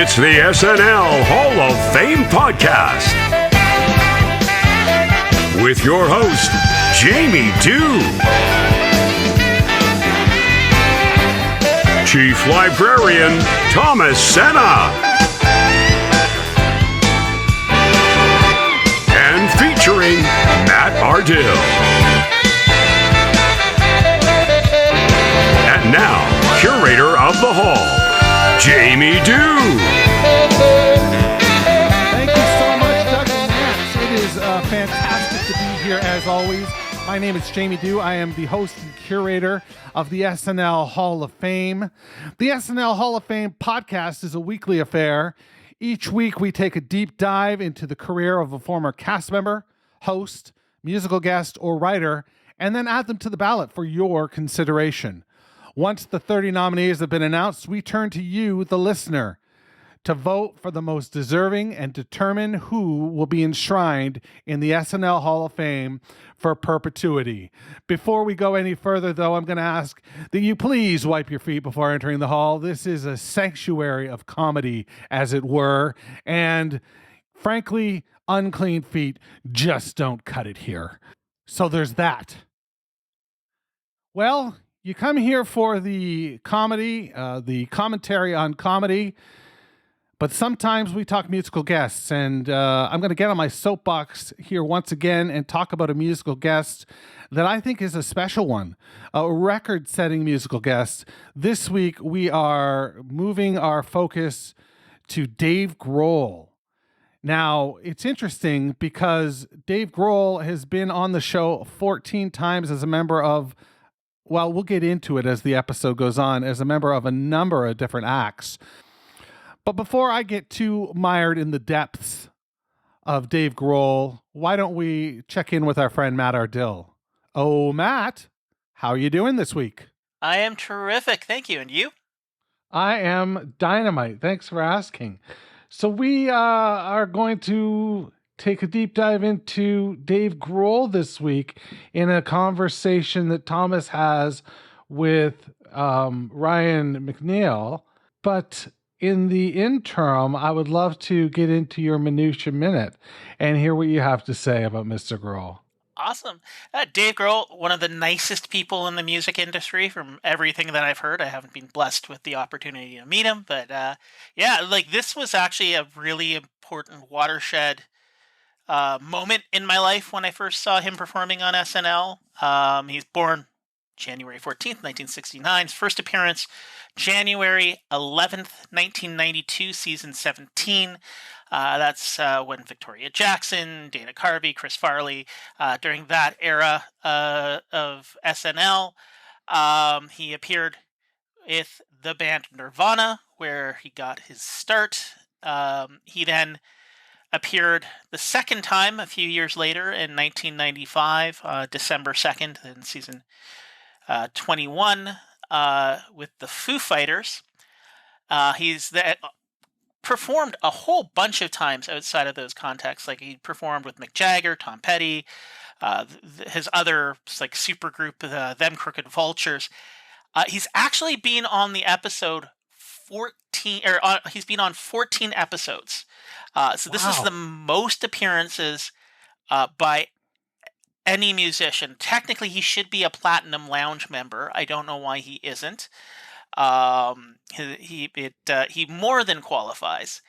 It's the SNL Hall of Fame podcast with your host, Jamie Dew, Chief Librarian Thomas Senna, and featuring Matt Ardill. And now, curator of the hall, Jamie Dew. Thank you so much, Doug and Max. It is fantastic to be here as always. My name is Jamie Dew. I am the host and curator of the SNL Hall of Fame. The SNL Hall of Fame podcast is a weekly affair. Each week we take a deep dive into the career of a former cast member, host, musical guest, or writer, and then add them to the ballot for your consideration. Once the 30 nominees have been announced, we turn to you, the listener, to vote for the most deserving and determine who will be enshrined in the SNL Hall of Fame for perpetuity. Before we go any further, though, I'm going to ask that you please wipe your feet before entering the hall. This is a sanctuary of comedy, as it were, and frankly, unclean feet just don't cut it here. So there's that. Well, you come here for the comedy, the commentary on comedy, but sometimes we talk musical guests, and I'm going to get on my soapbox here once again and talk about a musical guest that I think is a special one, a record-setting musical guest. This week, we are moving our focus to Dave Grohl. Now, it's interesting because Dave Grohl has been on the show 14 times as a member of, well, we'll get into it as the episode goes on, as a member of a number of different acts. But before I get too mired in the depths of Dave Grohl, why don't we check in with our friend Matt Ardill? Oh, Matt, how are you doing this week? I am terrific, thank you. And you? I am dynamite. Thanks for asking. So we are going to take a deep dive into Dave Grohl this week in a conversation that Thomas has with Ryan McNeil. But in the interim, I would love to get into your Minutia Minute and hear what you have to say about Mr. Grohl. Awesome. Dave Grohl, one of the nicest people in the music industry from everything that I've heard. I haven't been blessed with the opportunity to meet him, but this was actually a really important watershed moment in my life when I first saw him performing on SNL. He's born January 14th, 1969. His first appearance, January 11th, 1992, season 17. That's when Victoria Jackson, Dana Carvey, Chris Farley, during that era of SNL, he appeared with the band Nirvana, where he got his start. He then appeared the second time a few years later in 1995, December 2nd, in season 21, with the Foo Fighters. He's performed a whole bunch of times outside of those contexts. Like, he performed with Mick Jagger, Tom Petty, his other like super group, Them Crooked Vultures. He's actually been on the episode 14, or he's been on 14 episodes. So this is the most appearances by any musician. Technically, he should be a Platinum Lounge member. I don't know why he isn't. He more than qualifies.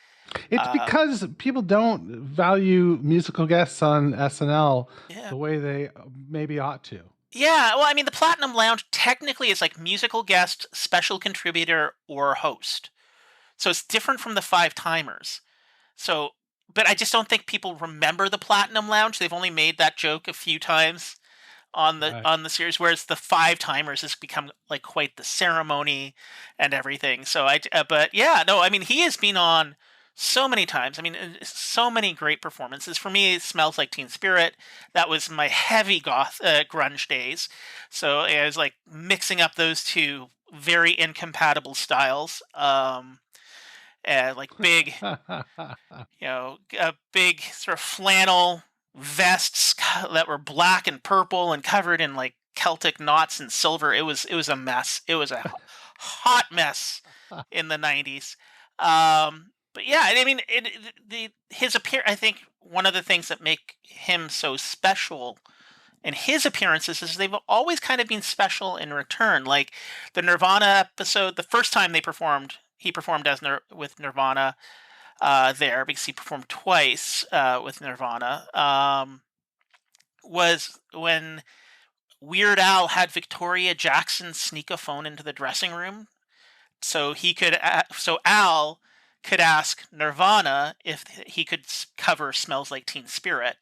It's because people don't value musical guests on SNL the way they maybe ought to. Yeah, well, I mean, the Platinum Lounge technically is like musical guest, special contributor, or host. So it's different from the Five Timers. So, but I just don't think people remember the Platinum Lounge. They've only made that joke a few times on the series, whereas the Five Timers has become like quite the ceremony and everything. So I mean, he has been on so many times. I mean, so many great performances. For me, it Smells Like Teen Spirit. That was my heavy grunge days. So I was like mixing up those two very incompatible styles. Like big, big sort of flannel vests that were black and purple and covered in like Celtic knots and silver. It was a mess. It was a hot mess in the 90s. but yeah, I mean, his appear. I think one of the things that make him so special in his appearances is they've always kind of been special in return. Like the Nirvana episode, the first time he performed with Nirvana there, because he performed twice with Nirvana. Was when Weird Al had Victoria Jackson sneak a phone into the dressing room, so Al could ask Nirvana if he could cover "Smells Like Teen Spirit."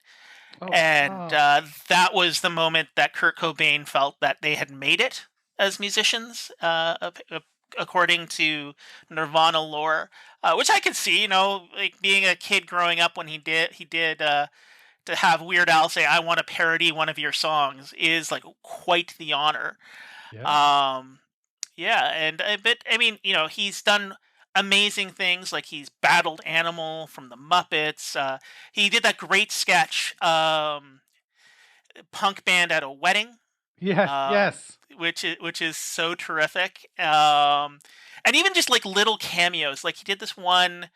And that was the moment that Kurt Cobain felt that they had made it as musicians, according to Nirvana lore, which I could see. Like being a kid growing up when he did. To have Weird Al say, "I want to parody one of your songs," is like quite the honor. Yeah. But I mean, he's done amazing things. Like he's battled Animal from the Muppets. He did that great sketch, Punk Band at a Wedding. Yes. Which is so terrific. And even just like little cameos. Like he did this one,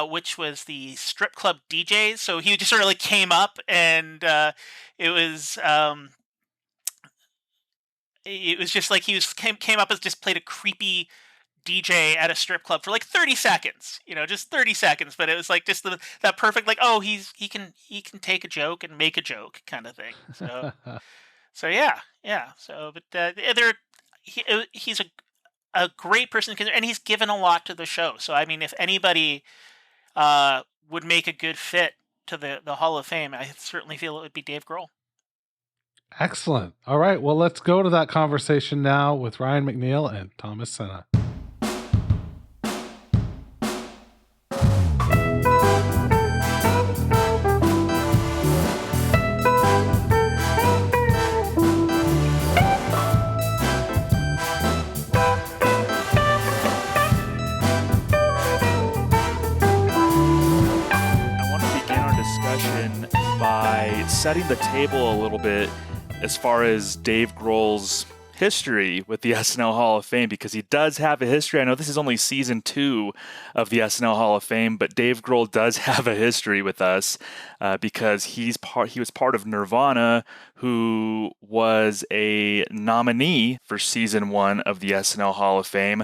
which was the strip club DJs. So he just sort of like came up, and it was just like came up as just played a creepy DJ at a strip club for like 30 seconds, just 30 seconds. But it was like just that perfect, like, oh, he can take a joke and make a joke kind of thing. So, so yeah. So, but he's a great person, and he's given a lot to the show. So, I mean, if anybody would make a good fit to the Hall of Fame, I certainly feel it would be Dave Grohl. Excellent. All right. Well, let's go to that conversation now with Ryan McNeil and Thomas Senna. Setting the table a little bit as far as Dave Grohl's history with the SNL Hall of Fame, because he does have a history. I know this is only season 2 of the SNL Hall of Fame, but Dave Grohl does have a history with us because he was part of Nirvana, who was a nominee for season 1 of the SNL Hall of Fame.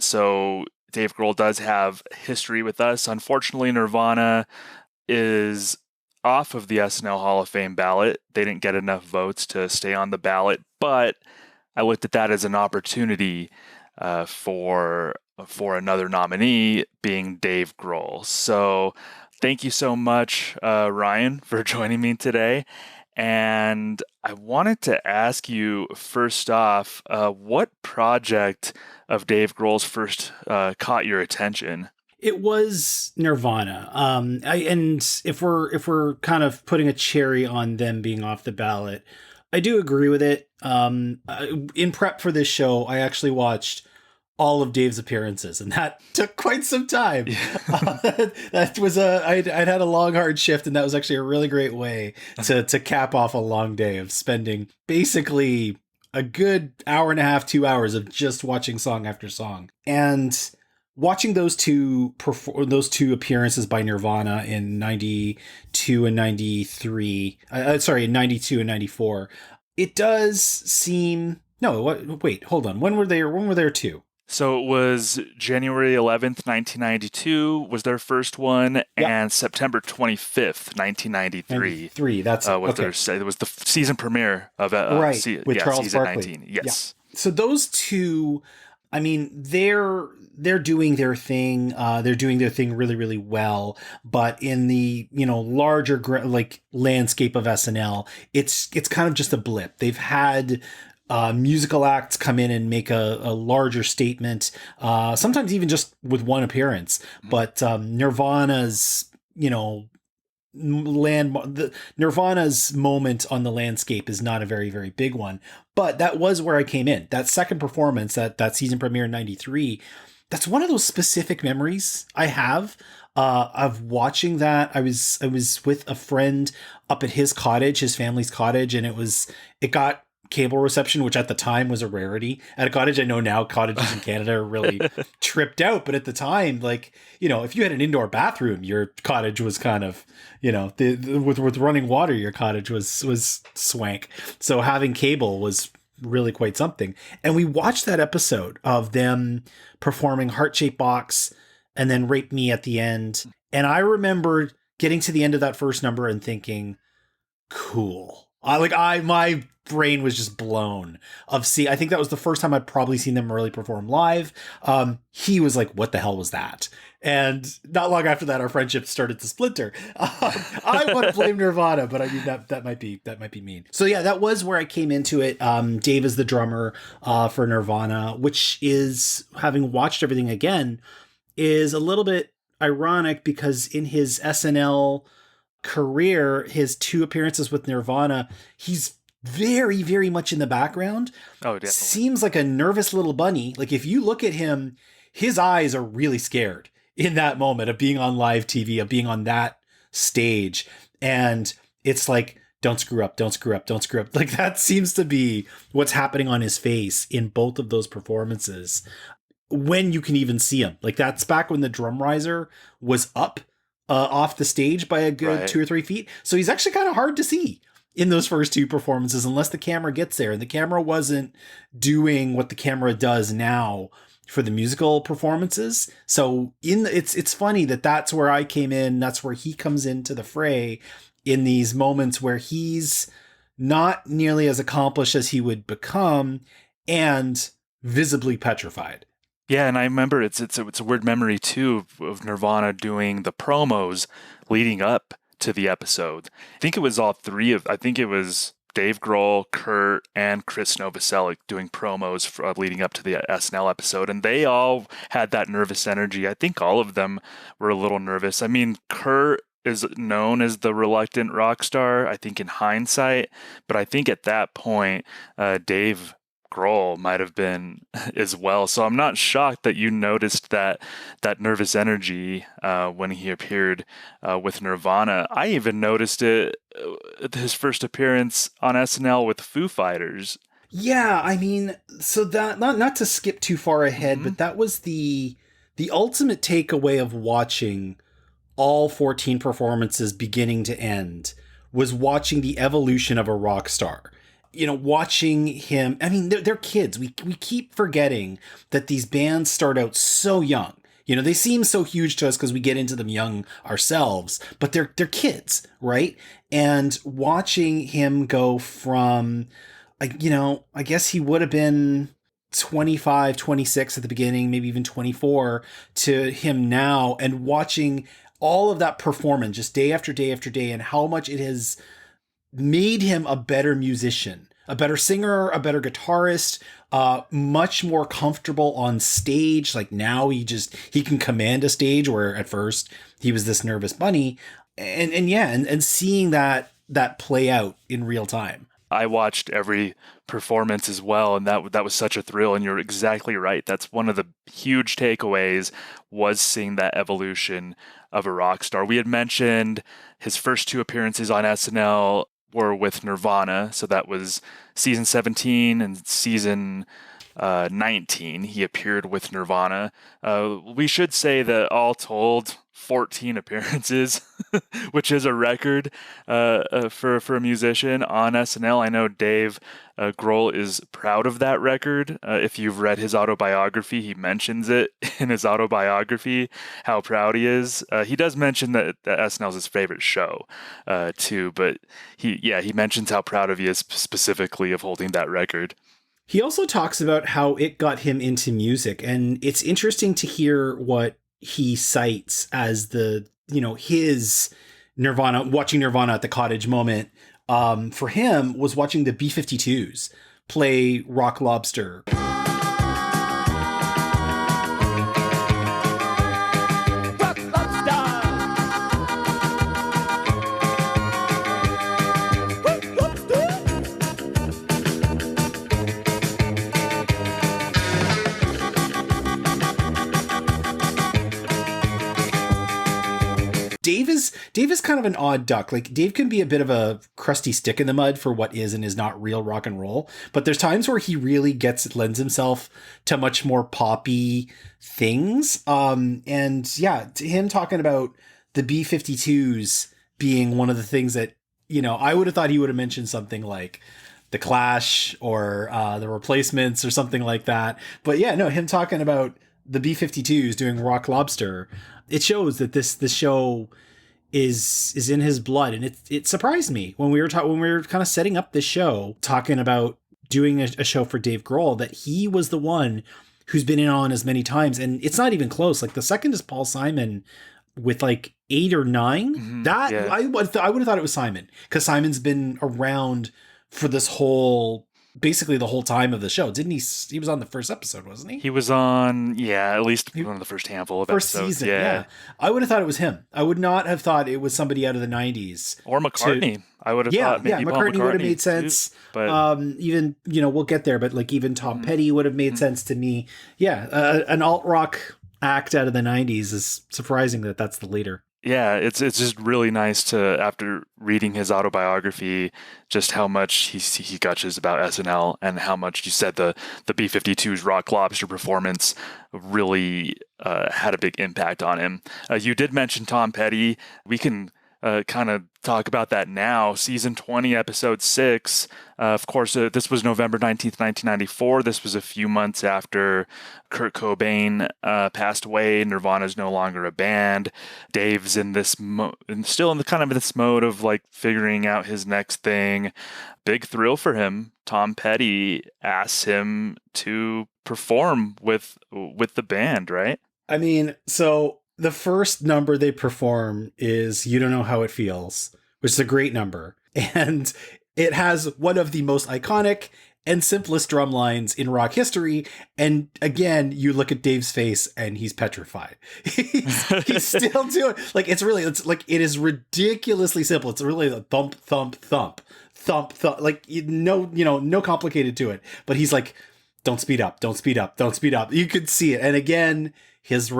So Dave Grohl does have history with us. Unfortunately, Nirvana is off of the SNL Hall of Fame ballot. They didn't get enough votes to stay on the ballot, but I looked at that as an opportunity for another nominee, being Dave Grohl. So thank you so much, Ryan, for joining me today. And I wanted to ask you, first off, what project of Dave Grohl's first caught your attention? It was Nirvana. And if we're kind of putting a cherry on them being off the ballot, I do agree with it. In prep for this show, I actually watched all of Dave's appearances, and that took quite some time. That was I'd had a long, hard shift, and that was actually a really great way to cap off a long day of spending basically a good hour and a half, 2 hours of just watching song after song. And watching those two appearances by Nirvana in 92 and 93, in 92 and 94, it does seem, wait, hold on. When were there two? So it was January 11th, 1992 was their first one, and September 25th, 1993. That's okay. It was the season premiere of with Charles season Barkley. 19. Yes. Yeah. So those two, I mean, they're doing their thing. They're doing their thing really, really well. But in the larger landscape of SNL, it's kind of just a blip. They've had musical acts come in and make a larger statement. Sometimes even just with one appearance. But Nirvana's Nirvana's moment on the landscape is not a very, very big one, but that was where I came in. That second performance, that season premiere in 93, that's one of those specific memories I have of watching that. I was with a friend up at his cottage, his family's cottage, and it got cable reception, which at the time was a rarity at a cottage. I know now cottages in Canada are really tripped out, but at the time, like, you know, if you had an indoor bathroom, your cottage was kind of, you know, with running water, your cottage was swank. So having cable was really quite something. And we watched that episode of them performing Heart-Shaped Box and then Rape Me at the end. And I remember getting to the end of that first number and thinking, cool. My brain was just blown I think that was the first time I'd probably seen them really perform live. He was like, what the hell was that? And not long after that, our friendship started to splinter. I want to blame Nirvana, but I mean, that might be mean. So yeah, that was where I came into it. Dave is the drummer for Nirvana, which is, having watched everything again, is a little bit ironic because in his SNL career, his 2 appearances with Nirvana, he's very, very much in the background. Oh, definitely. Seems like a nervous little bunny. Like, if you look at him, his eyes are really scared in that moment of being on live TV, of being on that stage. And it's like, don't screw up, don't screw up, don't screw up. Like, that seems to be what's happening on his face in both of those performances, when you can even see him. Like, that's back when the drum riser was up off the stage by a good 2 or 3 feet. So he's actually kind of hard to see in those first 2 performances, unless the camera gets there. And the camera wasn't doing what the camera does now for the musical performances. So it's funny that's where I came in. That's where he comes into the fray, in these moments where he's not nearly as accomplished as he would become and visibly petrified. Yeah, and I remember it's a weird memory too of Nirvana doing the promos leading up to the episode. I think it was all 3 of. I think it was Dave Grohl, Kurt, and Chris Novoselic doing promos for, leading up to the SNL episode, and they all had that nervous energy. I think all of them were a little nervous. I mean, Kurt is known as the reluctant rock star, I think, in hindsight, but I think at that point, Dave Grohl might have been as well. So I'm not shocked that you noticed that nervous energy when he appeared with Nirvana. I even noticed it at his first appearance on SNL with Foo Fighters. Yeah, I mean, so that not to skip too far ahead, but that was the ultimate takeaway of watching all 14 performances beginning to end, was watching the evolution of a rock star. You know, watching him, I mean, they're kids. We keep forgetting that these bands start out so young. You know, they seem so huge to us because we get into them young ourselves, but they're kids, right? And watching him go from, you know, I guess he would have been 25, 26 at the beginning, maybe even 24, to him now, and watching all of that performance just day after day after day, and how much it has made him a better musician, a better singer, a better guitarist, much more comfortable on stage. Like, now he can command a stage, where at first he was this nervous bunny. And seeing that play out in real time. I watched every performance as well, and that was such a thrill. And you're exactly right. That's one of the huge takeaways, was seeing that evolution of a rock star. We had mentioned his first 2 appearances on SNL were with Nirvana. So that was season 17 and season 19. He appeared with Nirvana. We should say that all told, 14 appearances, which is a record for a musician on SNL. I know Dave Grohl is proud of that record. If you've read his autobiography, he mentions it in his autobiography, how proud he is. He does mention that SNL is his favorite show too, but he mentions how proud of he is specifically of holding that record. He also talks about how it got him into music, and it's interesting to hear what he cites as his Nirvana, watching Nirvana at the cottage moment. For him, was watching the B-52s play Rock Lobster. Dave is kind of an odd duck. Like, Dave can be a bit of a crusty stick in the mud for what is and is not real rock and roll, but there's times where he really lends himself to much more poppy things. And yeah, to him talking about the B-52s being one of the things that, you know, I would have thought he would have mentioned something like The Clash or The Replacements or something like that. But yeah, no, him talking about the B-52s doing Rock Lobster, it shows that this show is in his blood. And it surprised me when we were kind of setting up this show, talking about doing a show for Dave Grohl, that he was the one who's been in on as many times. And it's not even close. Like, the second is Paul Simon with like 8 or 9. Mm-hmm. That Yeah. I would have thought it was Simon, because Simon's been around for this basically the whole time of the show. Didn't he was on the first episode, wasn't he? He was on, at least one of the first handful of First episodes. season, yeah. I would have thought it was him. I would not have thought it was somebody out of the 90s. Or McCartney. I would have thought maybe Paul McCartney would have made too, sense. but Even, we'll get there, but like even Tom Petty would have made sense to me. Yeah, an alt-rock act out of the 90s is surprising that that's the leader. yeah, it's just really nice to, after reading his autobiography, just how much he gushes about SNL and how much you said the B-52's Rock Lobster performance really had a big impact on him. You did mention Tom Petty. We can kind of talk about that now. Season 20, episode 6. Of course, this was November 19th, 1994. This was a few months after Kurt Cobain passed away. Nirvana's no longer a band. Dave's in this still in the kind of this mode of like figuring out his next thing. Big thrill for him. Tom Petty asks him to perform with the band, right? I mean, so the first number they perform is You Don't Know How It Feels, which is a great number. And it has one of the most iconic and simplest drum lines in rock history. And again, you look at Dave's face and he's petrified. He's still doing, like, it's like, it is ridiculously simple. It's really a thump, thump, thump, thump, thump, like, no complicated to it. But he's like, don't speed up, don't speed up, don't speed up. You could see it. And again, his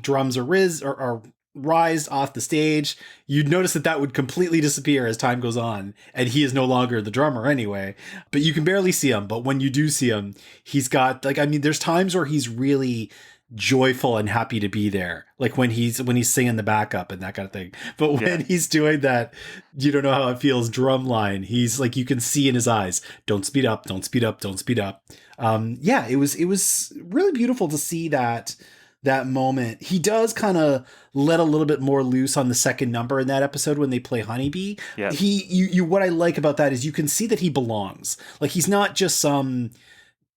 drums are rised off the stage. You'd notice that would completely disappear as time goes on, and he is no longer the drummer anyway. But you can barely see him. But when you do see him, he's got, like, I mean, there's times where he's really joyful and happy to be there, like when he's singing the backup and that kind of thing. But when he's doing that You Don't Know How It Feels drum line, he's like, you can see in his eyes, don't speed up, don't speed up, don't speed up. It was really beautiful to see that moment. He does kind of let a little bit more loose on the second number in that episode when they play Honeybee. Yeah. What I like about that is you can see that he belongs. Like, he's not just some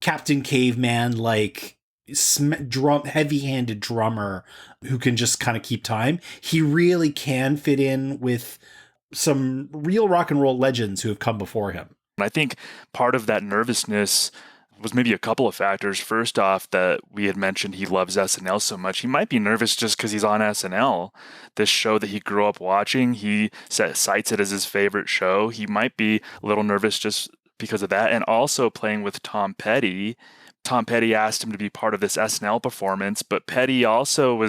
Captain Caveman, like, heavy-handed drummer who can just kind of keep time. He really can fit in with some real rock and roll legends who have come before him. And I think part of that nervousness was maybe a couple of factors. First off, that we had mentioned he loves SNL so much. He might be nervous just because he's on SNL, this show that he grew up watching. He cites it as his favorite show. He might be a little nervous just because of that. And also playing with Tom Petty. Tom Petty asked him to be part of this SNL performance, but Petty also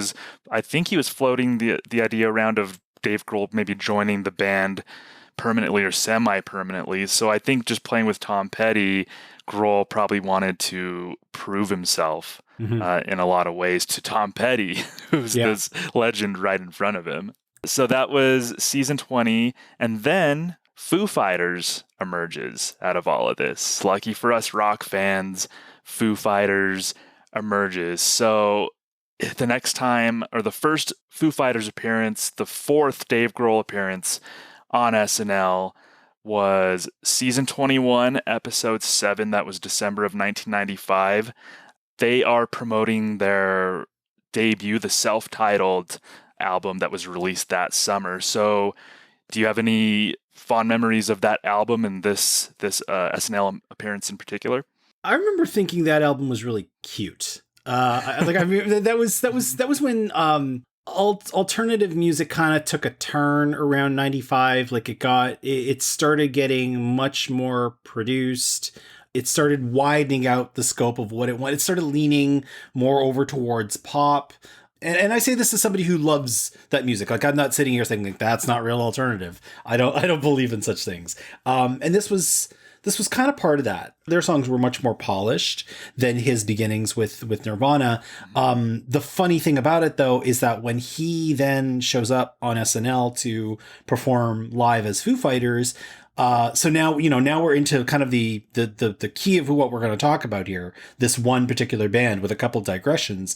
I think he was floating the idea around of Dave Grohl maybe joining the band permanently or semi-permanently. So I think just playing with Tom Petty, Grohl probably wanted to prove himself in a lot of ways to Tom Petty, who's this legend right in front of him. So that was season 20. And then Foo Fighters emerges out of all of this. Lucky for us rock fans, Foo Fighters emerges. So the next time, or the first Foo Fighters appearance, the fourth Dave Grohl appearance on SNL, was season 21, episode 7. That was December of 1995. They are promoting their debut, the self-titled album that was released that summer. So do you have any fond memories of that album and this SNL appearance in particular? I remember thinking that album was really cute. That was when alternative music kind of took a turn around 95. Like, it started getting much more produced. It started widening out the scope of what it wanted. It started leaning more over towards pop. And I say this as somebody who loves that music. Like, I'm not sitting here saying like that's not real alternative. I don't believe in such things. And this was kind of part of that. Their songs were much more polished than his beginnings with Nirvana. The funny thing about it, though, is that when he then shows up on SNL to perform live as Foo Fighters, so now, now we're into kind of the key of what we're going to talk about here. This one particular band with a couple digressions.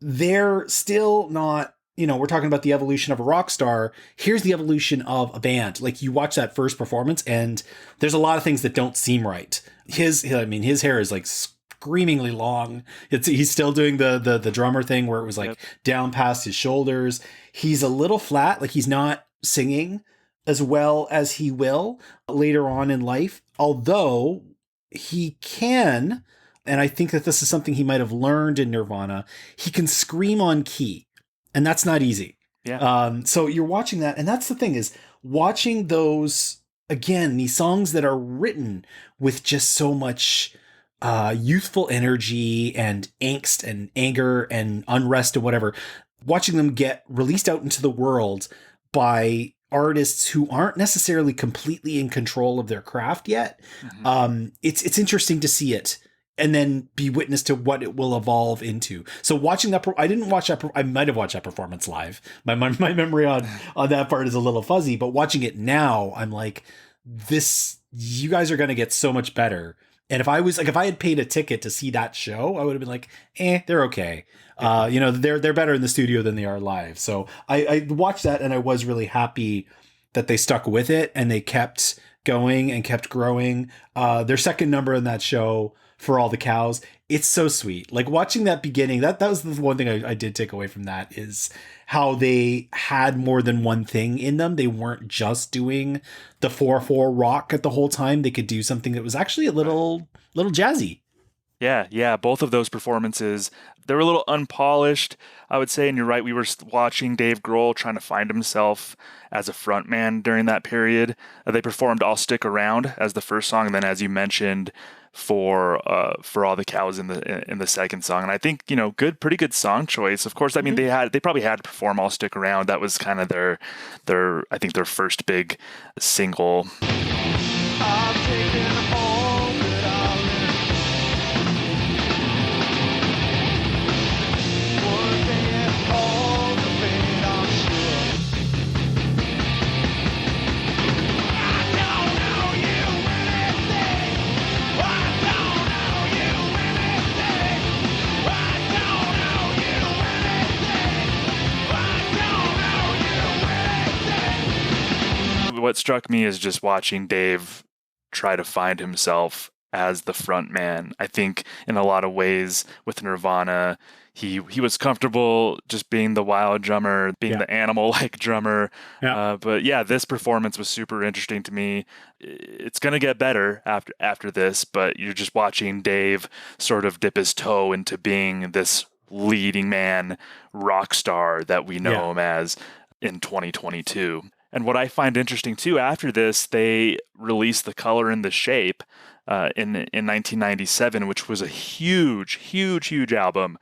They're still not, we're talking about the evolution of a rock star. Here's the evolution of a band. Like, you watch that first performance and there's a lot of things that don't seem right. His hair is like screamingly long. He's still doing the drummer thing where it was like down past his shoulders. He's a little flat. Like, he's not singing as well as he will later on in life. Although he can, and I think that this is something he might have learned in Nirvana, he can scream on key, and that's not easy. Yeah. So you're watching that, and that's the thing, is watching those, again, these songs that are written with just so much youthful energy and angst and anger and unrest and whatever, watching them get released out into the world by artists who aren't necessarily completely in control of their craft yet. It's interesting to see it and then be witness to what it will evolve into. So watching that, I didn't watch that. I might have watched that performance live. My memory on that part is a little fuzzy, but watching it now, I'm like, you guys are going to get so much better. And if I had paid a ticket to see that show, I would have been like, they're okay. They're better in the studio than they are live. So I watched that and I was really happy that they stuck with it and they kept going and kept growing. Their second number in that show, For All the Cows, it's so sweet. Like, watching that beginning, that was the one thing I did take away from that, is how they had more than one thing in them. They weren't just doing the 4/4 rock at the whole time. They could do something that was actually a little jazzy. Yeah. Both of those performances, they were a little unpolished, I would say. And you're right, we were watching Dave Grohl trying to find himself as a frontman during that period. They performed "I'll Stick Around" as the first song, and then, as you mentioned, for All the Cows in the second song. And I think, pretty good song choice. Of course, I mean, they probably had to perform "I'll Stick Around." That was kind of their I think their first big single. What struck me is just watching Dave try to find himself as the front man. I think in a lot of ways with Nirvana, he was comfortable just being the wild drummer, being the animal-like drummer. But yeah, this performance was super interesting to me. It's going to get better after this, but you're just watching Dave sort of dip his toe into being this leading man rock star that we know him as in 2022. And what I find interesting too, after this, they released The Color and the Shape in 1997, which was a huge album.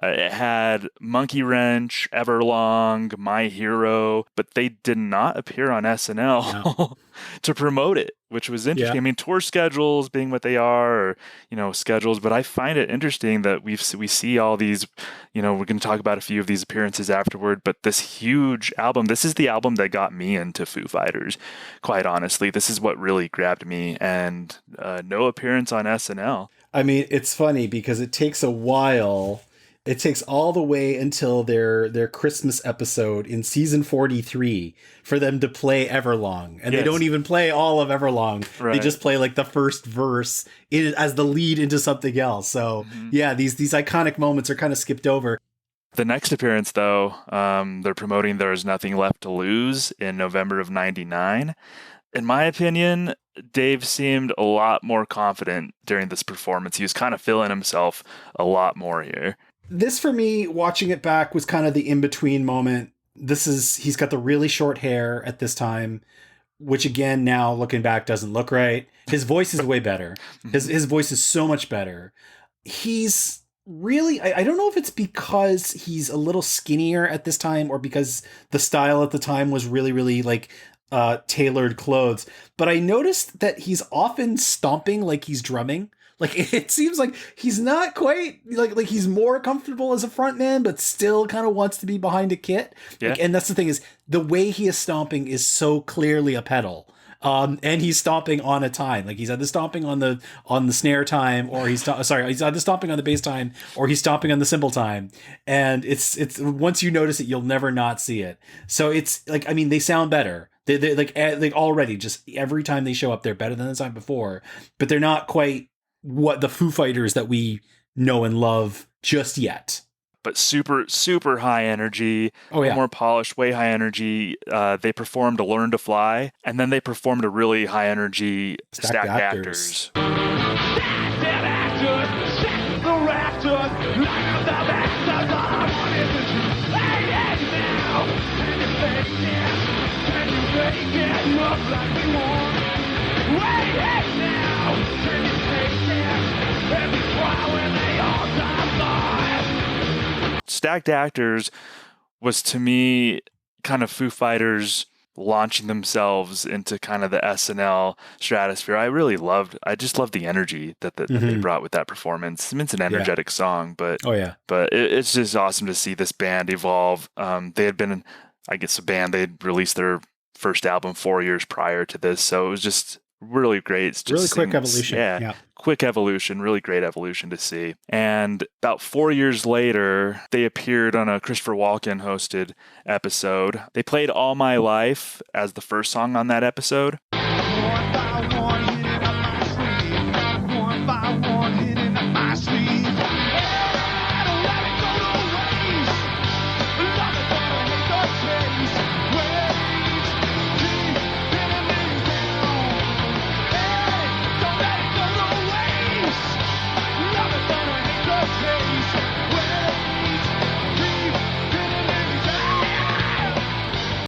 It had Monkey Wrench, Everlong, My Hero, but they did not appear on SNL to promote it, which was interesting. I mean, tour schedules being what they are, or, schedules, but I find it interesting that we see all these, we're going to talk about a few of these appearances afterward, but this huge album, this is the album that got me into Foo Fighters, quite honestly. This is what really grabbed me, and no appearance on SNL. I mean, it's funny because it takes a while. It takes all the way until their Christmas episode in season 43 for them to play Everlong. And they don't even play all of Everlong. Right. They just play like the first verse as the lead into something else. So these iconic moments are kind of skipped over. The next appearance, though, they're promoting There's Nothing Left to Lose in November of 99. In my opinion, Dave seemed a lot more confident during this performance. He was kind of feeling himself a lot more here. This, for me, watching it back, was kind of the in-between moment. He's got the really short hair at this time, which again, now looking back, doesn't look right. His voice is way better. His voice is so much better. He's really, I don't know if it's because he's a little skinnier at this time or because the style at the time was really, really like tailored clothes. But I noticed that he's often stomping like he's drumming. Like it seems like he's not quite like he's more comfortable as a frontman, but still kind of wants to be behind a kit. Yeah. Like, and that's the thing is the way he is stomping is so clearly a pedal. And he's stomping on a time, like he's either stomping on the snare time, or he's either stomping on the bass time, or he's stomping on the cymbal time. And it's once you notice it, you'll never not see it. So it's like, I mean, they sound better. They like already, just every time they show up, they're better than the time before, but they're not quite what the Foo Fighters that we know and love just yet. But super, super high energy, more polished, way high energy. They performed a Learn to Fly, and then they performed a really high energy Stacked Actors. Stacked Actors was, to me, kind of Foo Fighters launching themselves into kind of the SNL stratosphere. I just loved the energy that they brought with that performance. I mean, it's an energetic song, but it's just awesome to see this band evolve. They had been, I guess, a band. They'd released their first album 4 years prior to this, so it was just really great. It's just really quick evolution. Yeah. Quick evolution, really great evolution to see. And about 4 years later, they appeared on a Christopher Walken hosted episode. They played All My Life as the first song on that episode.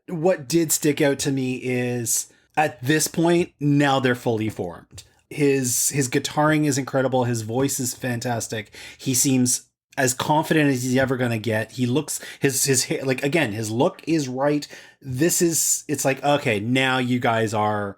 What did stick out to me is at this point, now they're fully formed. His guitaring is incredible. His voice is fantastic. He seems as confident as he's ever going to get. He looks his hair, like, again, his look is right. It's like, okay, now you guys are,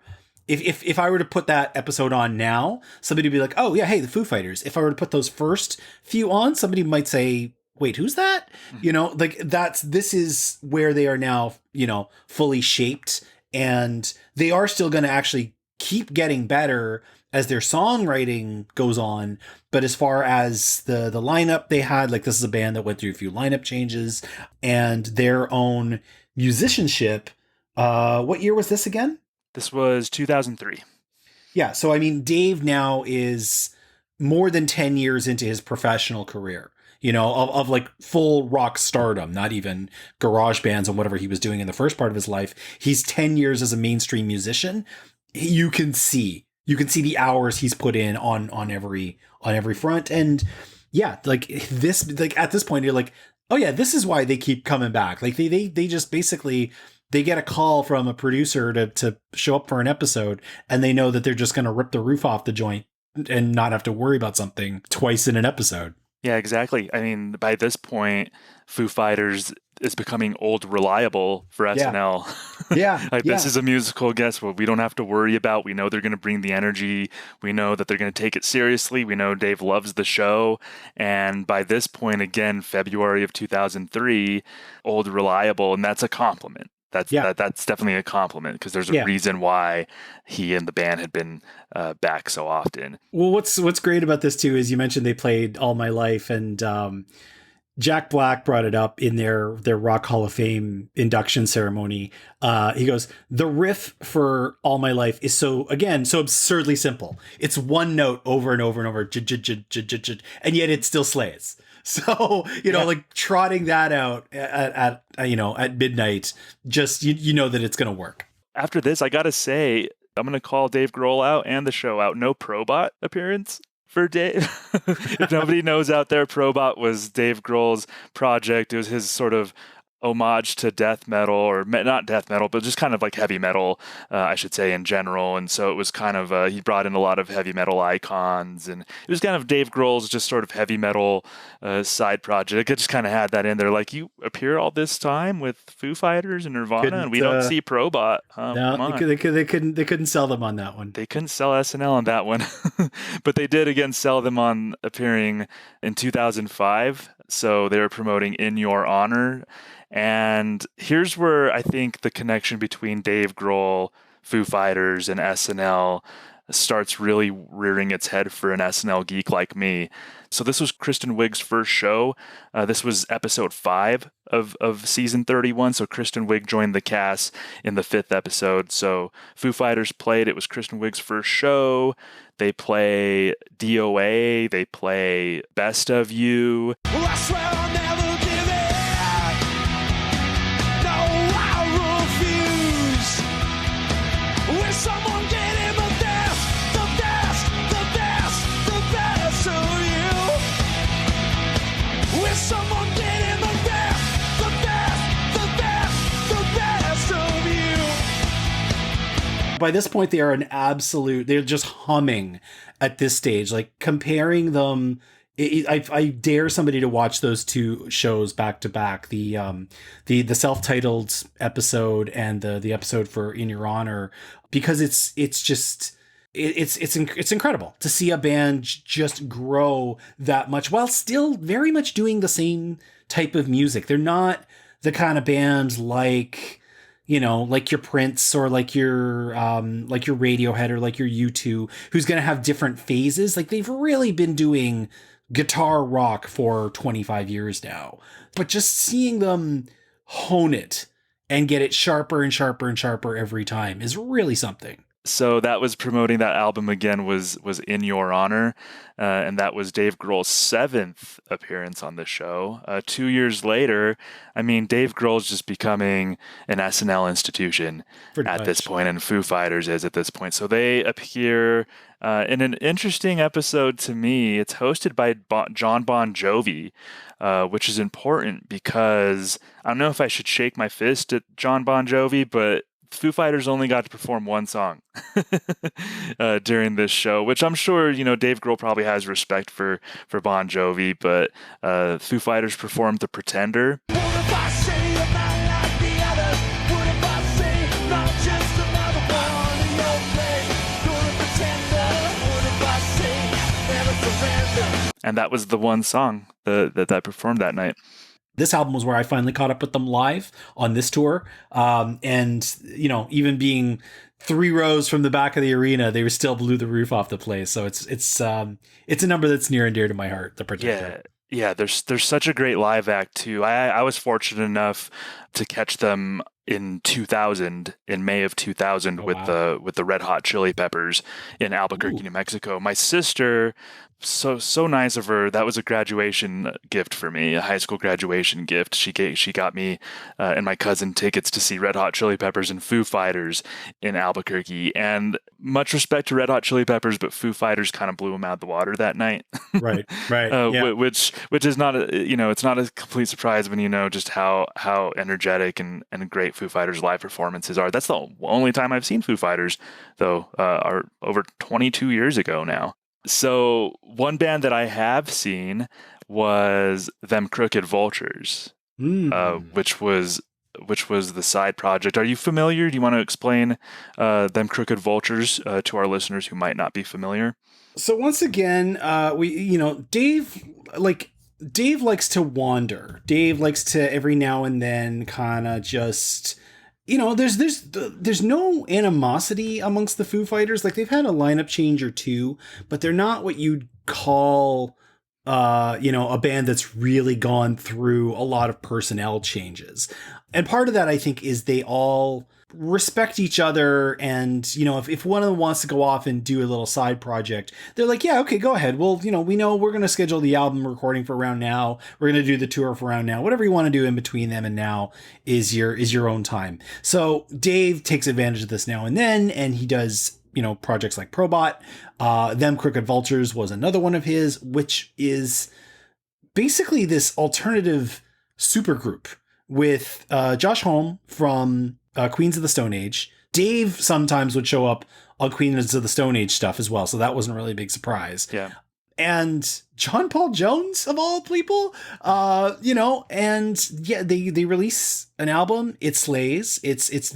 if I were to put that episode on now, somebody would be like, oh yeah, hey, the Foo Fighters. If I were to put those first few on, somebody might say, wait, who's that? You know, like this is where they are now, you know, fully shaped, and they are still going to actually keep getting better as their songwriting goes on. But as far as the lineup they had, like, this is a band that went through a few lineup changes and their own musicianship. What year was this again? This was 2003. Yeah. So, I mean, Dave now is more than 10 years into his professional career. You know, of like full rock stardom, not even garage bands and whatever he was doing in the first part of his life. He's 10 years as a mainstream musician. You can see the hours he's put in on every front. And yeah, like this, like at this point, you're like, oh yeah, this is why they keep coming back. Like they just basically, they get a call from a producer to show up for an episode, and they know that they're just going to rip the roof off the joint and not have to worry about something twice in an episode. Yeah, exactly. I mean, by this point, Foo Fighters is becoming old reliable for SNL. Yeah. This is a musical guest what we don't have to worry about. We know they're going to bring the energy. We know that they're going to take it seriously. We know Dave loves the show. And by this point, again, February of 2003, old reliable, and that's a compliment. That's definitely a compliment, because there's a reason why he and the band had been back so often. Well, what's great about this too is you mentioned they played All My Life, and Jack Black brought it up in their Rock Hall of Fame induction ceremony. He goes, the riff for All My Life is so absurdly simple. It's one note over and over and over, and yet it still slays. So, you know, like trotting that out at midnight, just, you know that it's going to work. After this, I got to say, I'm going to call Dave Grohl out and the show out. No Probot appearance for Dave. If nobody knows out there, Probot was Dave Grohl's project. It was his sort of homage to death metal, or not death metal, but just kind of like heavy metal, I should say, in general. And so it was kind of, he brought in a lot of heavy metal icons, and it was kind of Dave Grohl's just sort of heavy metal side project. It just kind of had that in there. Like, you appear all this time with Foo Fighters and Nirvana, and we don't see Probot. No, they couldn't sell them on that one. They couldn't sell SNL on that one, but they did again sell them on appearing in 2005. So they were promoting In Your Honor. And here's where I think the connection between Dave Grohl, Foo Fighters, and SNL starts really rearing its head for an SNL geek like me. So this was Kristen Wiig's first show. This was episode 5 of season 31. So Kristen Wiig joined the cast in the 5th episode. So Foo Fighters played. It was Kristen Wiig's first show. They play DOA. They play Best of You. Well, I swear I'll never give in. No, I refuse. Will someone get him the best, the best, the best, the best of you? Will someone get him the best, the best, the best, the best of you? By this point, they are they're just humming at this stage. Like, comparing them, I dare somebody to watch those two shows back to back. The self-titled episode and the episode for In Your Honor, because it's incredible to see a band just grow that much while still very much doing the same type of music. They're not the kind of bands like, like your Prince or like your Radiohead or like your U2, who's going to have different phases. Like, they've really been doing guitar rock for 25 years now, but just seeing them hone it and get it sharper and sharper and sharper every time is really something. So that was promoting that album again, was In Your Honor, and that was Dave Grohl's 7th appearance on the show. 2 years later, I mean, Dave Grohl's just becoming an SNL institution at this point, and Foo Fighters is at this point. So they appear in an interesting episode to me. It's hosted by John Bon Jovi, which is important because I don't know if I should shake my fist at John Bon Jovi, but Foo Fighters only got to perform one song during this show, which I'm sure, Dave Grohl probably has respect for Bon Jovi, but Foo Fighters performed The Pretender. What if I say I'm not like the others? What if I say not just another one in your place? You're a pretender. What if I say never surrender? And that was the one song that I performed that night. This album was where I finally caught up with them live on this tour. And, even being 3 rows from the back of the arena, they still blew the roof off the place. So it's a number that's near and dear to my heart, The Pretender. Yeah. There's such a great live act too. I was fortunate enough to catch them in May of 2000 with the Red Hot Chili Peppers in Albuquerque, New Mexico. My sister, so nice of her. That was a graduation gift for me, a high school graduation gift. She got me and my cousin tickets to see Red Hot Chili Peppers and Foo Fighters in Albuquerque. And much respect to Red Hot Chili Peppers, but Foo Fighters kind of blew them out of the water that night. Right. Yeah. Which is not it's not a complete surprise when you know just how energetic and great Foo Fighters live performances are. That's the only time I've seen Foo Fighters, though, are over 22 years ago now. So one band that I have seen was Them Crooked Vultures, which was the side project. Are you familiar? Do you want to explain Them Crooked Vultures to our listeners who might not be familiar? So once again, Dave likes to wander. Dave likes to every now and then kind of just, there's no animosity amongst the Foo Fighters. Like, they've had a lineup change or two, but they're not what you'd call, a band that's really gone through a lot of personnel changes. And part of that, I think, is they all respect each other, and if one of them wants to go off and do a little side project, they're like, yeah, okay, go ahead. Well, we know we're going to schedule the album recording for around now, we're going to do the tour for around now. Whatever you want to do in between them and now is your own time. So Dave takes advantage of this now and then, and he does projects like Probot. Them Crooked Vultures was another one of his, which is basically this alternative supergroup with Josh Homme from Queens of the Stone Age. Dave sometimes would show up on Queens of the Stone Age stuff as well, so that wasn't really a big surprise. Yeah. And John Paul Jones, of all people, and yeah, they release an album. It slays. It's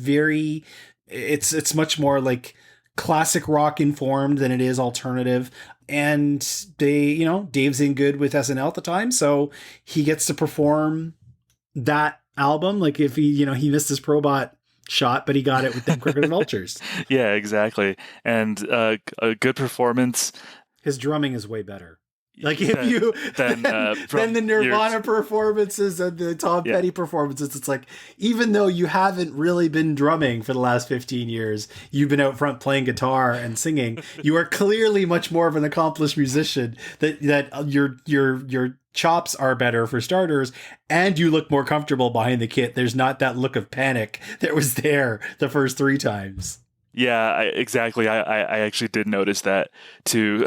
much more like classic rock informed than it is alternative. And Dave's in good with SNL at the time, so he gets to perform that album. Like if he missed his Probot shot, but he got it with the Crooked Vultures. Yeah, exactly. And a good performance. His drumming is way better. Like than the Nirvana performances and the Tom Petty performances, it's like, even though you haven't really been drumming for the last 15 years, you've been out front playing guitar and singing, you are clearly much more of an accomplished musician, that your chops are better for starters, and you look more comfortable behind the kit. There's not that look of panic that was there the first 3 times. Yeah, exactly. I actually did notice that too.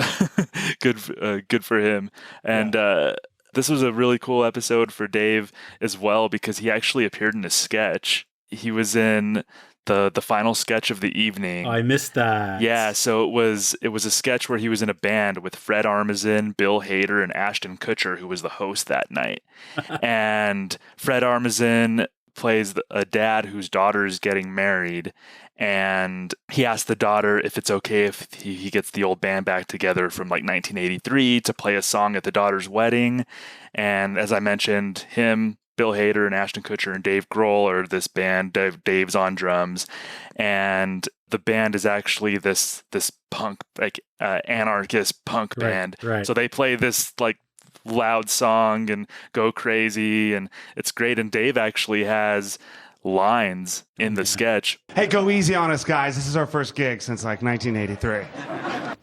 Good for him. And this was a really cool episode for Dave as well, because he actually appeared in a sketch. He was in the final sketch of the evening. Oh, I missed that. Yeah, so it was a sketch where he was in a band with Fred Armisen, Bill Hader, and Ashton Kutcher, who was the host that night. And Fred Armisen plays a dad whose daughter is getting married, and he asked the daughter if it's okay if he gets the old band back together from like 1983 to play a song at the daughter's wedding. And as I mentioned, him, Bill Hader, and Ashton Kutcher and Dave Grohl are this band. Dave's on drums, and the band is actually this punk, like anarchist punk band. Right. So they play this like loud song and go crazy, and it's great. And Dave actually has lines in the sketch. Hey, go easy on us, guys. This is our first gig since like 1983.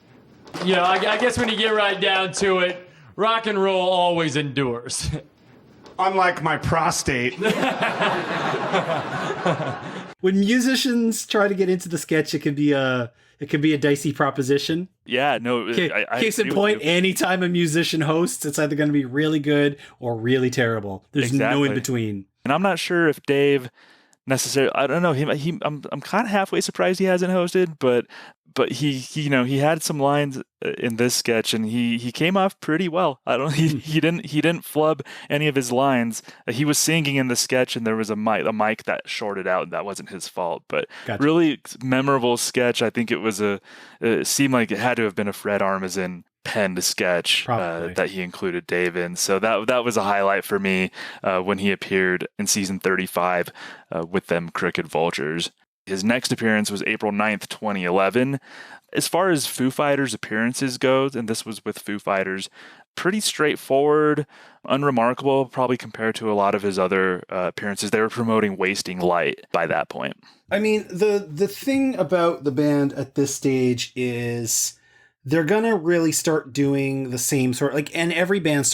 I guess when you get right down to it, rock and roll always endures. Unlike my prostate. When musicians try to get into the sketch, it can be a dicey proposition. Yeah, no. Case in point, anytime a musician hosts, it's either going to be really good or really terrible. There's no in between. And I'm not sure if Dave necessarily, I don't know, I'm kind of halfway surprised he hasn't hosted, but he had some lines in this sketch, and he came off pretty well. He didn't flub any of his lines. He was singing in the sketch, and there was a mic that shorted out, and that wasn't his fault. But Gotcha. Really memorable sketch. I think it seemed like it had to have been a Fred Armisen penned sketch that he included Dave in. So that was a highlight for me when he appeared in season 35 with them Crooked Vultures. His next appearance was April 9th, 2011. As far as Foo Fighters appearances goes, and this was with Foo Fighters, pretty straightforward, unremarkable, probably compared to a lot of his other appearances. They were promoting Wasting Light by that point. I mean, the thing about the band at this stage is they're gonna really start doing the same sort, like, and every band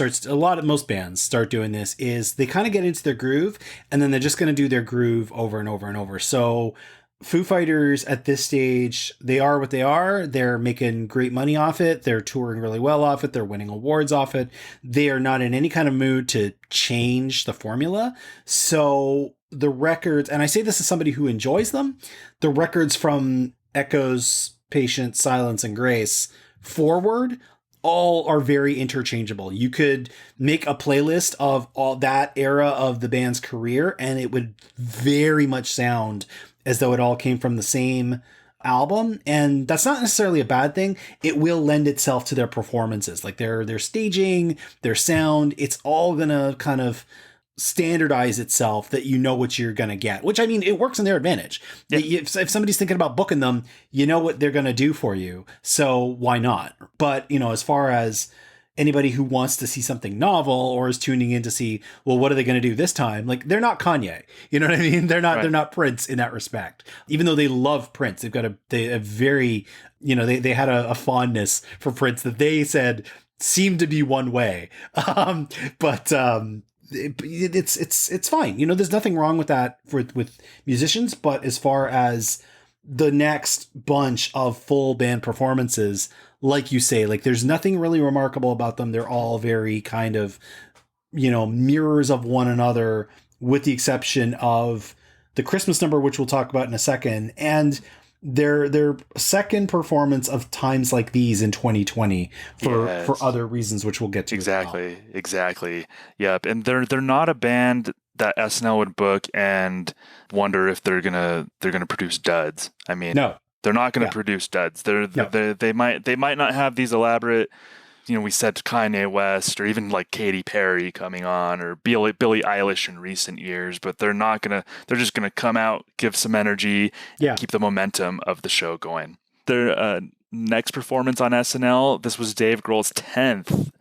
most bands start doing this, is they kind of get into their groove, and then they're just gonna do their groove over and over and over. So Foo Fighters at this stage, they are what they are. They're making great money off it. They're touring really well off it. They're winning awards off it. They are not in any kind of mood to change the formula. So the records, and I say this as somebody who enjoys them, the records from Echoes, Patience, Silence, and Grace forward all are very interchangeable. You could make a playlist of all that era of the band's career, and it would very much sound as though it all came from the same album. And that's not necessarily a bad thing. It will lend itself to their performances, like their staging, their sound. It's all gonna kind of standardize itself, that you know what you're going to get, which, I mean, it works in their advantage. Yeah. If somebody's thinking about booking them, you know what they're going to do for you. So why not? But, as far as anybody who wants to see something novel or is tuning in to see, well, what are they going to do this time? Like, they're not Kanye. You know what I mean? They're not Prince in that respect. Even though they love Prince, they have very, they had a fondness for Prince that they said seemed to be one way. It's fine. There's nothing wrong with that with musicians, but as far as the next bunch of full band performances, like you say, like, there's nothing really remarkable about them. They're all very kind of, mirrors of one another with the exception of the Christmas number, which we'll talk about in a second, and their second performance of Times Like These in 2020 for other reasons, which we'll get to. Exactly. Yep. And they're not a band that SNL would book and wonder if they're gonna produce duds. I mean, no, they're not gonna produce duds. They might not have these elaborate, we said Kanye West or even like Katy Perry coming on or Billie Eilish in recent years, but they're just gonna come out, give some energy, keep the momentum of the show going. Their next performance on SNL, this was Dave Grohl's 10th,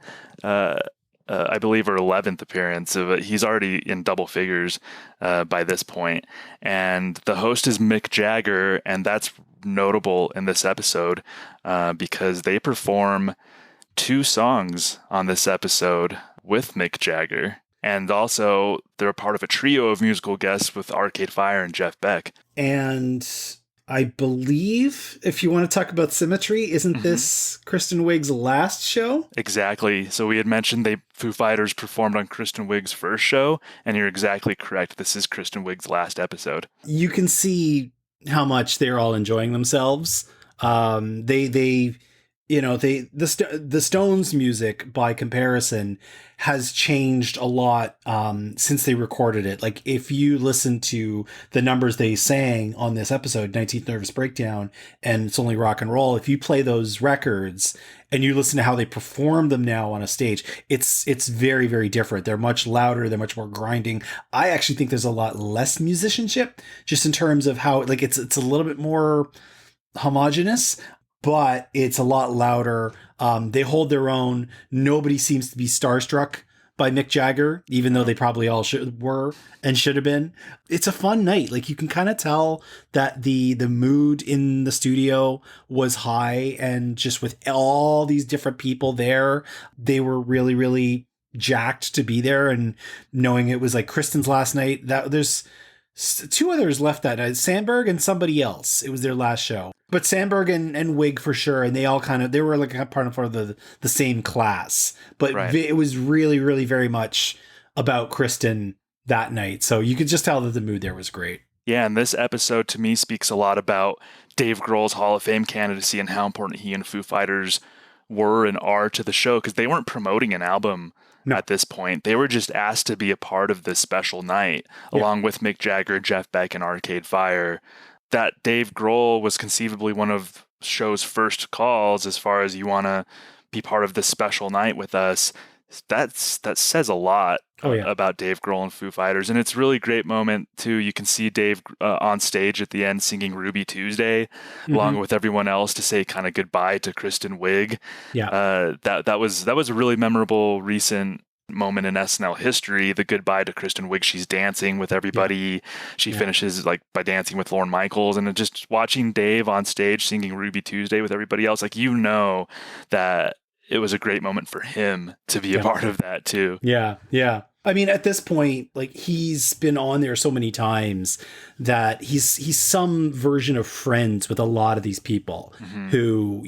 I believe, or 11th appearance. He's already in double figures by this point. And the host is Mick Jagger, and that's notable in this episode because they perform 2 songs on this episode with Mick Jagger. And also, they're a part of a trio of musical guests with Arcade Fire and Jeff Beck. And I believe, if you want to talk about symmetry, isn't this Kristen Wiig's last show? Exactly. So we had mentioned Foo Fighters performed on Kristen Wiig's first show, and you're exactly correct. This is Kristen Wiig's last episode. You can see how much they're all enjoying themselves. The Stones' music, by comparison, has changed a lot since they recorded it. Like, if you listen to the numbers they sang on this episode, 19th Nervous Breakdown and It's Only Rock and Roll, if you play those records and you listen to how they perform them now on a stage, it's very, very different. They're much louder. They're much more grinding. I actually think there's a lot less musicianship, just in terms of how, like, it's a little bit more homogenous, but it's a lot louder. They hold their own. Nobody seems to be starstruck by Mick Jagger, even though they probably all were and should have been. It's a fun night. Like, you can kind of tell that the mood in the studio was high, and just with all these different people there, they were really, really jacked to be there. And knowing it was like Kristen's last night, that there's 2 others left that night, Sandberg and somebody else. It was their last show. But Sandberg and Wig for sure, and they were like a part of the same class. But it was really, really very much about Kristen that night. So you could just tell that the mood there was great. Yeah, and this episode to me speaks a lot about Dave Grohl's Hall of Fame candidacy and how important he and Foo Fighters were and are to the show, because they weren't promoting an album at this point. They were just asked to be a part of this special night, along with Mick Jagger, Jeff Beck, and Arcade Fire. That Dave Grohl was conceivably one of show's first calls as far as, you want to be part of this special night with us. That says a lot about Dave Grohl and Foo Fighters. And it's a really great moment too. You can see Dave on stage at the end singing Ruby Tuesday along with everyone else to say kind of goodbye to Kristen Wiig. That was a really memorable recent moment in SNL history. The goodbye to Kristen Wiig. She's dancing with everybody. She finishes like by dancing with Lorne Michaels, and just watching Dave on stage singing Ruby Tuesday with everybody else, like, that it was a great moment for him to be a part of that too. Yeah. I mean, at this point, like, he's been on there so many times that he's some version of friends with a lot of these people who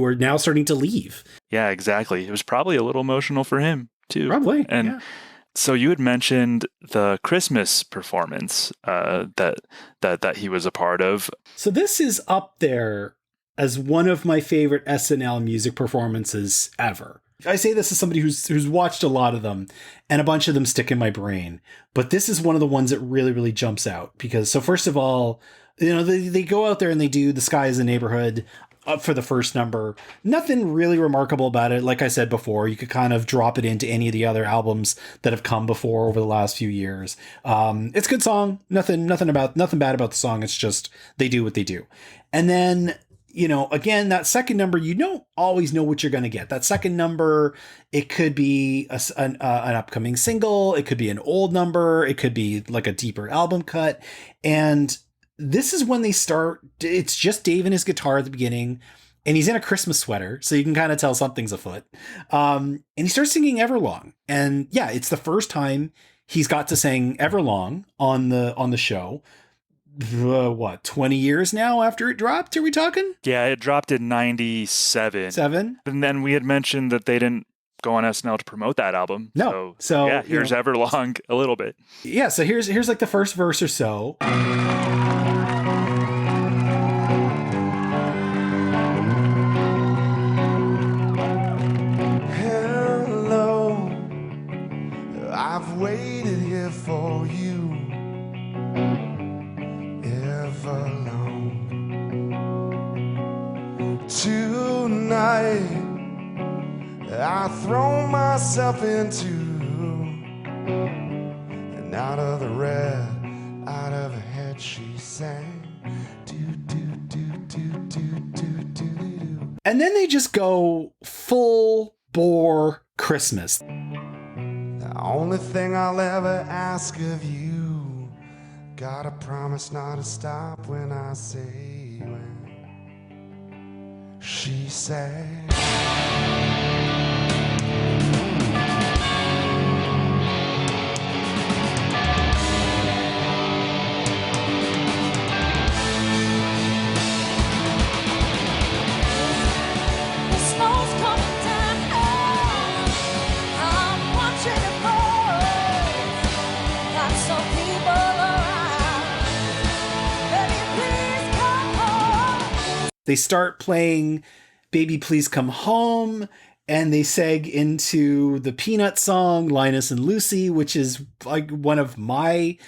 are now starting to leave. Yeah, exactly. It was probably a little emotional for him too. Probably. And so you had mentioned the Christmas performance that he was a part of. So this is up there as one of my favorite SNL music performances ever. I say this as somebody who's watched a lot of them, and a bunch of them stick in my brain. But this is one of the ones that really, really jumps out because, so first of all, they go out there and they do The Sky is the Neighborhood for the first number. Nothing really remarkable about it. Like I said before, you could kind of drop it into any of the other albums that have come before over the last few years. It's a good song. Nothing bad about the song. It's just they do what they do. And then, again, that second number, you don't always know what you're going to get. That second number, it could be an upcoming single. It could be an old number. It could be like a deeper album cut. And this is when they start. It's just Dave and his guitar at the beginning, and he's in a Christmas sweater, so you can kind of tell something's afoot. And he starts singing Everlong, and yeah, it's the first time he's got to sing Everlong on the show. 20 years now after it dropped? Are we talking? Yeah, it dropped in 97. And then we had mentioned that they didn't go on SNL to promote that album. No. So yeah, here's Everlong a little bit. Yeah, so here's like the first verse or so. Hello, I've waited here for you ever long. Tonight I throw myself into and out of the red, out of her head she sang. Do do do do do do do do. And then they just go full bore Christmas. The only thing I'll ever ask of you, gotta promise not to stop when I say when. She said. They start playing Baby Please Come Home, and they seg into the Peanut song, Linus and Lucy, which is like one of my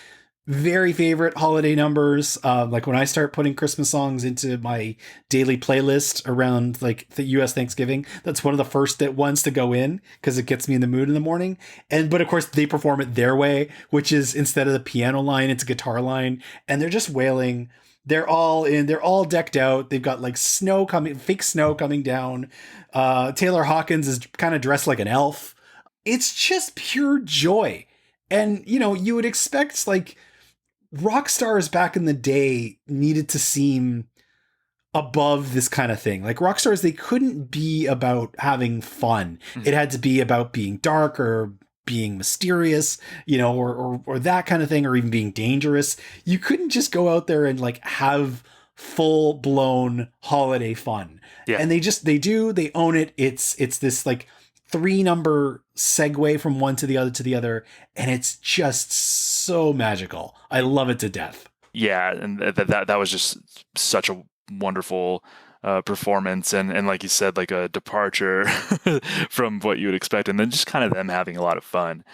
very favorite holiday numbers. Like when I start putting Christmas songs into my daily playlist around like the US Thanksgiving, that's one of the first ones to go in because it gets me in the mood in the morning. But of course they perform it their way, which is instead of the piano line, it's a guitar line, and they're just wailing. They're all decked out. They've got like fake snow coming down. Taylor Hawkins is kind of dressed like an elf. It's just pure joy. And, you would expect like rock stars back in the day needed to seem above this kind of thing. Like rock stars, they couldn't be about having fun. It had to be about being dark or being mysterious, or that kind of thing, or even being dangerous. You couldn't just go out there and like have full blown holiday fun. Yeah. And they own it. It's this like 3-number segue from one to the other. And it's just so magical. I love it to death. Yeah. And that was just such a wonderful performance, and like you said, like a departure from what you would expect, and then just kind of them having a lot of fun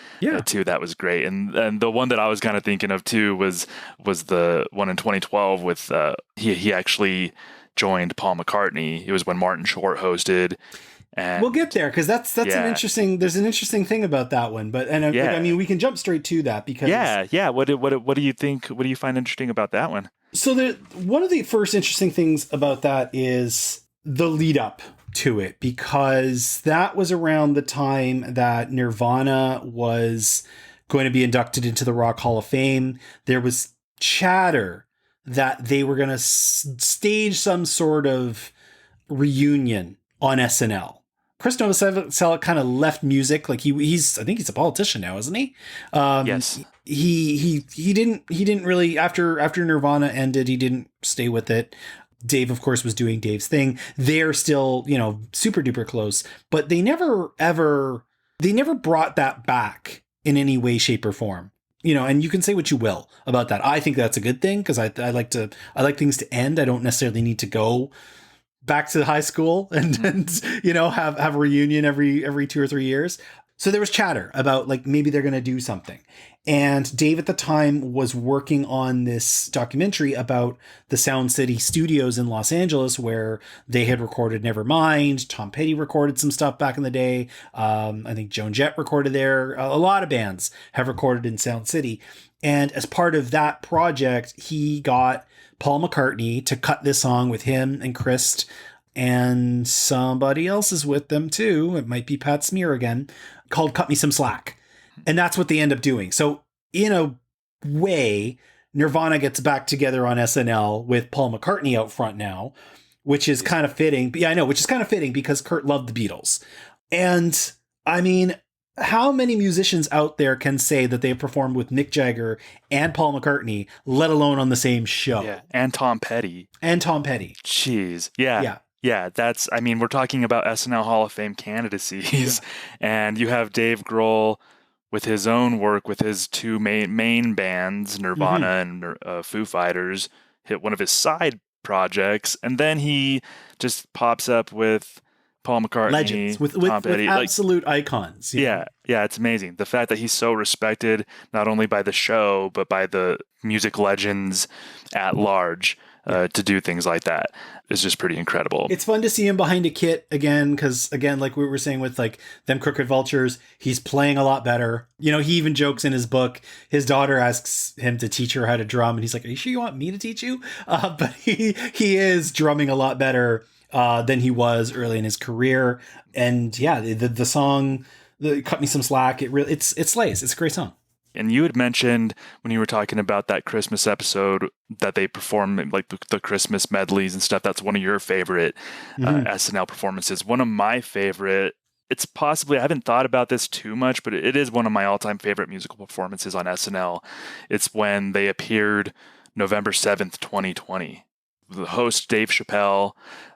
too. That was great. And the one that I was kind of thinking of too was the one in 2012 with he actually joined Paul McCartney. It was when Martin Short hosted. And we'll get there because that's an interesting. There's an interesting thing about that one, I mean, we can jump straight to that because What do you think? What do you find interesting about that one? So one of the first interesting things about that is the lead up to it, because that was around the time that Nirvana was going to be inducted into the Rock Hall of Fame. There was chatter that they were going to stage some sort of reunion on SNL. Chris Novoselic kind of left music. Like I think he's a politician now, isn't he? Yes. He didn't really, after Nirvana ended, he didn't stay with it. Dave, of course, was doing Dave's thing. They're still, super duper close, but they never brought that back in any way, shape, or form. And you can say what you will about that. I think that's a good thing because I like things to end. I don't necessarily need to go back to high school and have a reunion every 2 or 3 years. So there was chatter about like maybe they're going to do something. And Dave at the time was working on this documentary about the Sound City Studios in Los Angeles, where they had recorded Nevermind. Tom Petty recorded some stuff back in the day. I think Joan Jett recorded there. A lot of bands have recorded in Sound City. And as part of that project, he got Paul McCartney to cut this song with him and Chris, and somebody else is with them too. It might be Pat Smear again, called Cut Me Some Slack. And that's what they end up doing. So in a way, Nirvana gets back together on SNL with Paul McCartney out front now, which is kind of fitting. But yeah, I know, which is kind of fitting because Kurt loved the Beatles. And I mean, how many musicians out there can say that they've performed with Mick Jagger and Paul McCartney, let alone on the same show? Yeah, and Tom Petty. And Tom Petty. Jeez. Yeah. Yeah, we're talking about SNL Hall of Fame candidacies, and you have Dave Grohl with his own work, with his two main bands, Nirvana and Foo Fighters, hit one of his side projects, and then he just pops up with Paul McCartney, legends with Tom Petty, absolute icons. Yeah, it's amazing. The fact that he's so respected, not only by the show, but by the music legends at large, to do things like that is just pretty incredible. It's fun to see him behind a kit again, because again, like we were saying with like them Crooked Vultures, he's playing a lot better. You know, he even jokes in his book, his daughter asks him to teach her how to drum, and he's like, "Are you sure you want me to teach you?" But he is drumming a lot better than he was early in his career. And yeah, the song, Cut Me Some Slack, it slays. It's a great song. And you had mentioned when you were talking about that Christmas episode that they perform like the Christmas medleys and stuff. That's one of your favorite SNL performances. One of my favorite, it's possibly, I haven't thought about this too much, but it is one of my all-time favorite musical performances on SNL. It's when they appeared November 7th, 2020. The host, Dave Chappelle,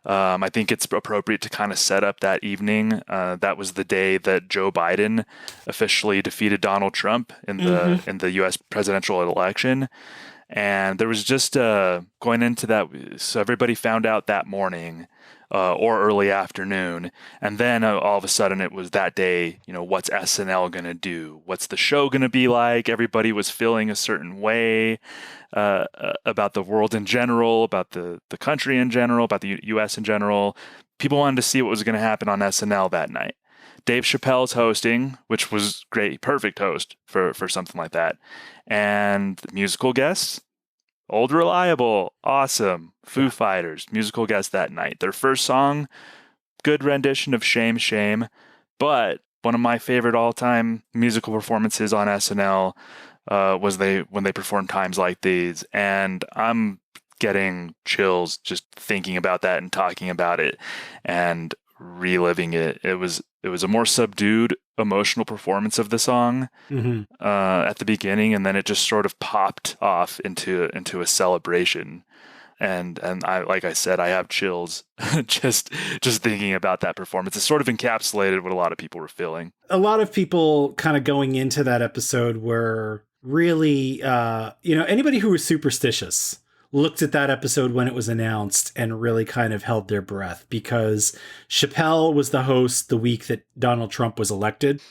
I think it's appropriate to kind of set up that evening. That was the day that Joe Biden officially defeated Donald Trump in the U.S. presidential election. And there was just going into that, so everybody found out that morning or early afternoon. And then all of a sudden it was that day, what's SNL going to do? What's the show going to be like? Everybody was feeling a certain way about the world in general, about the country in general, about the U.S. in general. People wanted to see what was going to happen on SNL that night. Dave Chappelle's hosting, which was great, perfect host for something like that. And the musical guests, Old Reliable, awesome. Foo Fighters, musical guest that night. Their first song, good rendition of Shame, Shame. But one of my favorite all-time musical performances on SNL was when they performed Times Like These. And I'm getting chills just thinking about that and talking about it and reliving it. It was a more subdued, emotional performance of the song at the beginning, and then it just sort of popped off into a celebration. And I, like I said, I have chills just thinking about that performance. It sort of encapsulated what a lot of people were feeling. A lot of people kind of going into that episode were really, anybody who was superstitious looked at that episode when it was announced and really kind of held their breath, because Chappelle was the host the week that Donald Trump was elected.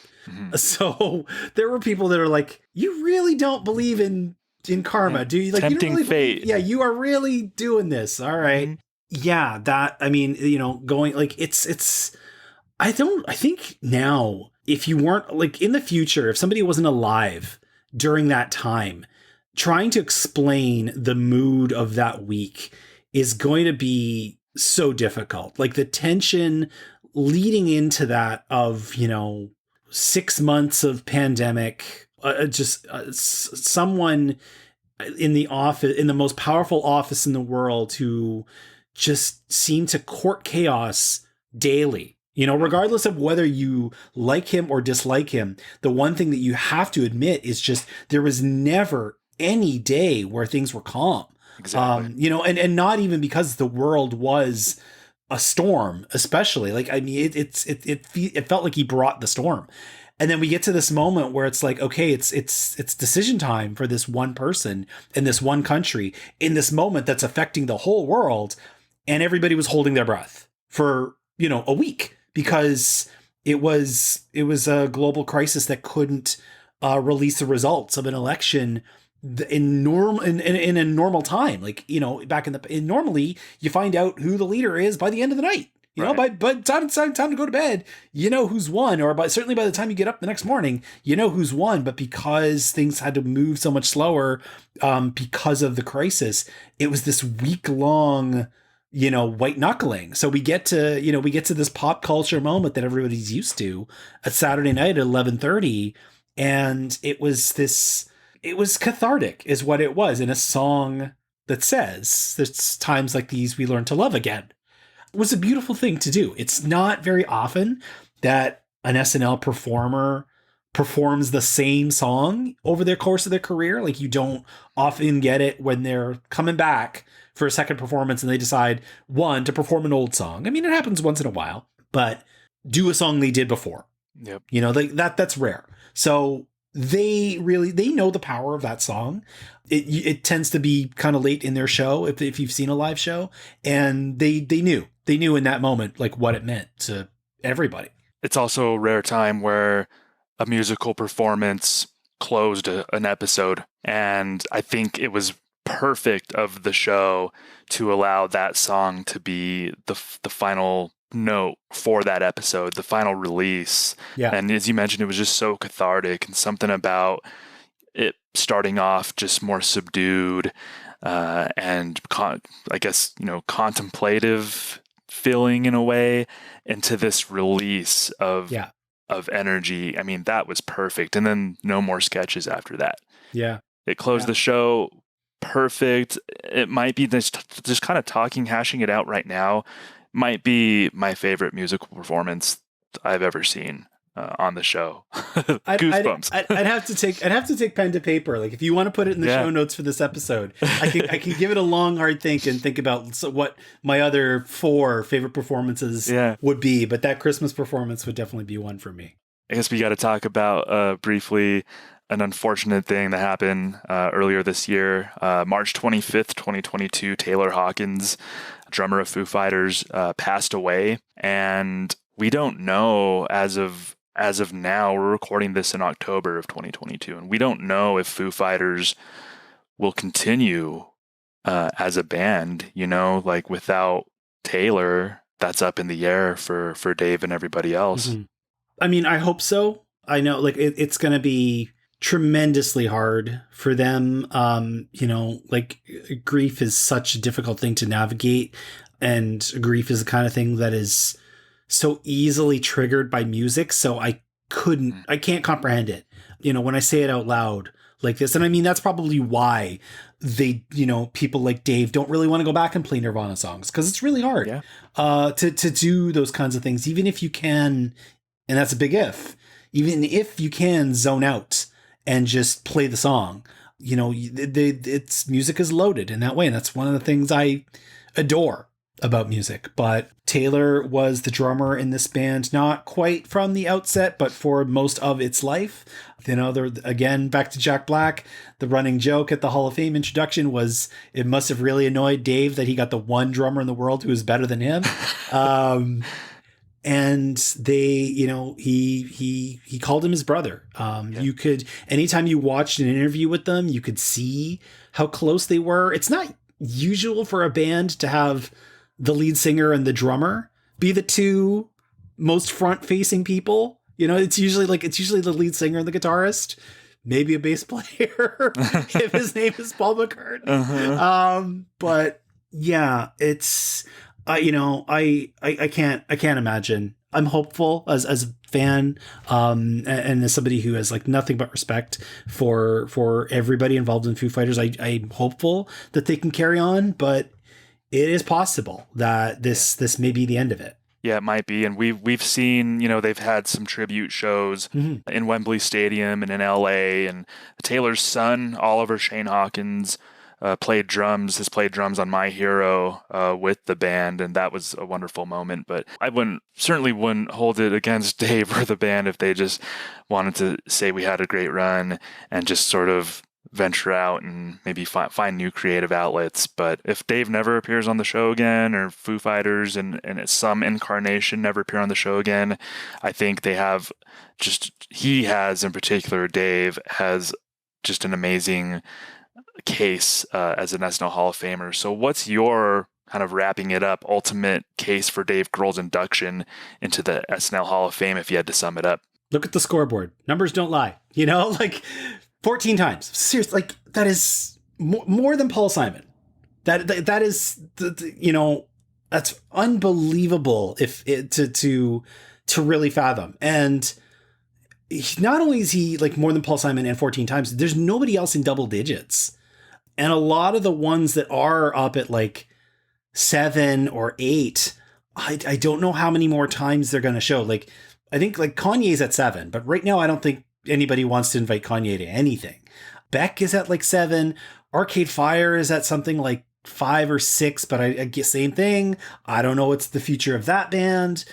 So there were people that are like, you really don't believe in karma, do you? Like, tempting you don't really fate. Yeah, you are really doing this. All right. Yeah, going like I think now, if you weren't like in the future, if somebody wasn't alive during that time, trying to explain the mood of that week is going to be so difficult. Like the tension leading into that of, 6 months of pandemic, someone in the office, in the most powerful office in the world, who just seemed to court chaos daily. Regardless of whether you like him or dislike him, the one thing that you have to admit is just there was never any day where things were calm. Exactly. And not even because the world was a storm, especially. Like, I mean, it felt like he brought the storm. And then we get to this moment where it's like, okay, it's decision time for this one person in this one country in this moment that's affecting the whole world. And everybody was holding their breath for, a week, because it was a global crisis that couldn't release the results of an election in a normal time. Like, back normally you find out who the leader is by the end of the night. By time to go to bed, who's won, or certainly by the time you get up the next morning, who's won. But because things had to move so much slower, because of the crisis, it was this week-long, white knuckling. So we get to this pop culture moment that everybody's used to at Saturday night at 11:30, and it was cathartic, is what it was, in a song that says, "There's times like these we learn to love again." It was a beautiful thing to do. It's not very often that an SNL performer performs the same song over the course of their career. Like, you don't often get it when they're coming back for a second performance and they decide, one, to perform an old song. I mean, it happens once in a while, but do a song they did before. Yep. You know, that's rare. So they know the power of that song. It tends to be kind of late in their show if you've seen a live show, and they knew in that moment like what it meant to everybody. It's also a rare time where a musical performance closed an episode, and I think it was perfect of the show to allow that song to be the final note for that episode, the final release. Yeah. And as you mentioned, it was just so cathartic, and something about it starting off just more subdued and I guess, contemplative feeling in a way, into this release of energy. I mean, that was perfect. And then no more sketches after that. Yeah. It closed the show perfect. It might be just kind of hashing it out right now, might be my favorite musical performance I've ever seen on the show. Goosebumps. I'd have to take pen to paper. Like, if you want to put it in the show notes for this episode, I can give it a long, hard think and think about what my other 4 favorite performances would be. But that Christmas performance would definitely be one for me. I guess we got to talk about briefly an unfortunate thing that happened earlier this year. March 25th, 2022, Taylor Hawkins, drummer of Foo Fighters, passed away. And we don't know as of now. We're recording this in October of 2022, and we don't know if Foo Fighters will continue as a band, like without Taylor. That's up in the air for Dave and everybody else. Mm-hmm. I mean, I hope so. I know like it's going to be tremendously hard for them. Like grief is such a difficult thing to navigate, and grief is the kind of thing that is so easily triggered by music. So I can't comprehend it, when I say it out loud like this. And I mean, that's probably why they, people like Dave don't really want to go back and play Nirvana songs, because it's really hard to do those kinds of things, even if you can. And that's a big if, even if you can zone out and just play the song, it's music is loaded in that way. And that's one of the things I adore about music. But Taylor was the drummer in this band, not quite from the outset, but for most of its life. Again, back to Jack Black, the running joke at the Hall of Fame introduction was it must have really annoyed Dave that he got the one drummer in the world who was better than him. And they, he called him his brother. You could, anytime you watched an interview with them, you could see how close they were. It's not usual for a band to have the lead singer and the drummer be the two most front-facing people. It's usually the lead singer and the guitarist, maybe a bass player if his name is Paul McCartney. Uh-huh. But yeah, it's I can't imagine. I'm hopeful as a fan, and as somebody who has like nothing but respect for everybody involved in Foo Fighters. I'm hopeful that they can carry on, but it is possible that this may be the end of it. Yeah, it might be. And we've seen, they've had some tribute shows in Wembley Stadium and in LA, and Taylor's son, Oliver Shane Hawkins, has played drums on My Hero with the band, and that was a wonderful moment. But I certainly wouldn't hold it against Dave or the band if they just wanted to say we had a great run and just sort of venture out and maybe find new creative outlets. But if Dave never appears on the show again, or Foo Fighters and some incarnation never appear on the show again, I think Dave has just an amazing case as an SNL Hall of Famer. So what's your kind of wrapping it up ultimate case for Dave Grohl's induction into the SNL Hall of Fame if you had to sum it up? Look at the scoreboard. Numbers don't lie. Like 14 times. Seriously, like that is more than Paul Simon. That is that's unbelievable to really fathom. And not only is he like more than Paul Simon and 14 times, there's nobody else in double digits. And a lot of the ones that are up at like 7 or 8, I don't know how many more times they're going to show. Like, I think like Kanye's at 7, but right now I don't think anybody wants to invite Kanye to anything. Beck is at like 7. Arcade Fire is at something like 5 or 6, but I guess same thing. I don't know what's the future of that band.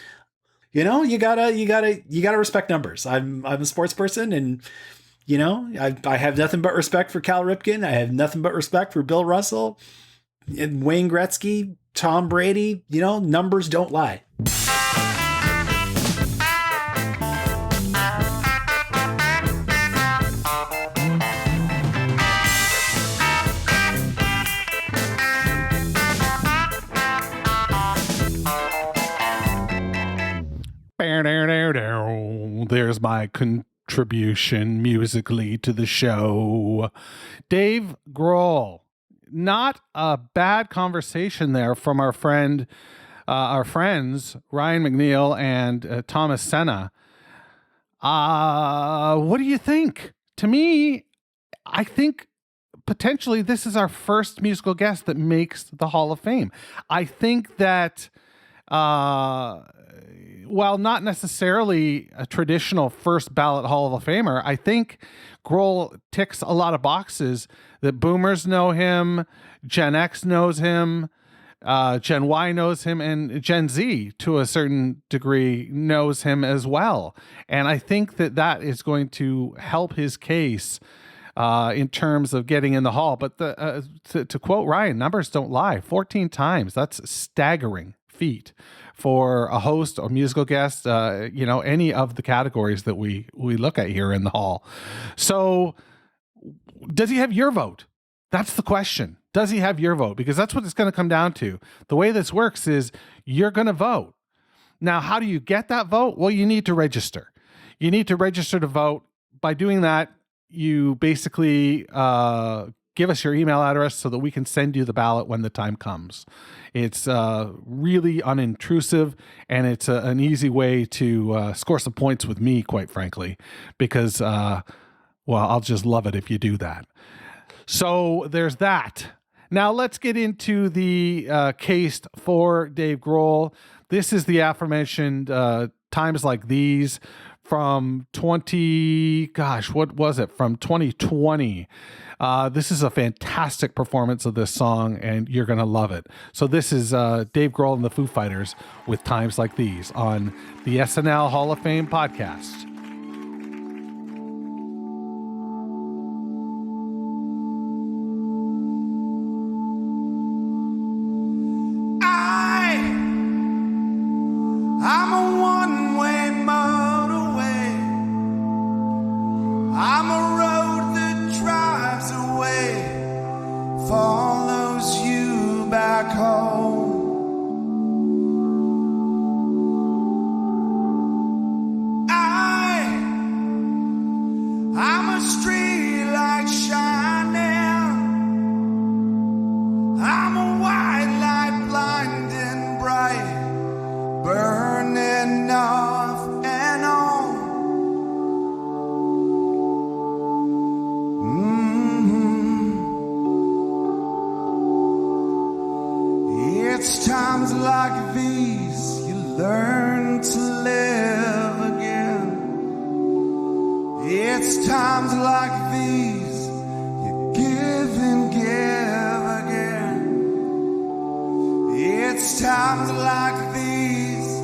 You know, you gotta respect numbers. I'm a sports person, and you know, I have nothing but respect for Cal Ripken. I have nothing but respect for Bill Russell and Wayne Gretzky, Tom Brady. You know, numbers don't lie. There's my contribution musically to the show. Dave Grohl. Not a bad conversation there from our friends Ryan McNeil and Thomas Senna. What do you think? To me, I think potentially this is our first musical guest that makes the Hall of Fame. I think that while not necessarily a traditional first ballot Hall of Famer, I think Grohl ticks a lot of boxes that boomers know him, Gen X knows him, Gen Y knows him, and Gen Z, to a certain degree, knows him as well. And I think that is going to help his case in terms of getting in the Hall. But to quote Ryan, numbers don't lie. 14 times, that's a staggering feat for a host or musical guest, any of the categories that we look at here in the Hall. So does he have your vote? That's the question. Does he have your vote? Because that's what it's going to come down to. The way this works is you're going to vote. Now, how do you get that vote? Well, you need to register. You need to register to vote. By doing that, you basically give us your email address so that we can send you the ballot when the time comes. It's really unintrusive, and it's an easy way to score some points with me, quite frankly, because, I'll just love it if you do that. So there's that. Now let's get into the case for Dave Grohl. This is the aforementioned Times Like These from 2020. This is a fantastic performance of this song, and you're going to love it. So this is Dave Grohl and the Foo Fighters with Times Like These on the SNL Hall of Fame podcast. I'm a one-way motorway. I'm a road that drives away, follows you back home. I'm a street light shining. I'm a white light blinding bright, burning off and on. It's times like these you learn to live again. It's times like these you give and give again. It's times like these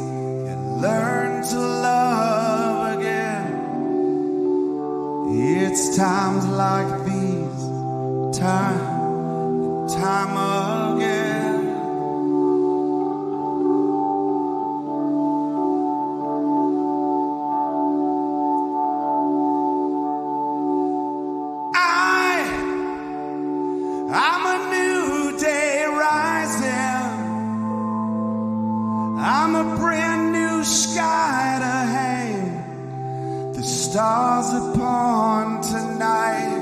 you learn to love again. It's times like these, time and time again. I'm a new day rising. I'm a brand new sky to hang the stars upon tonight.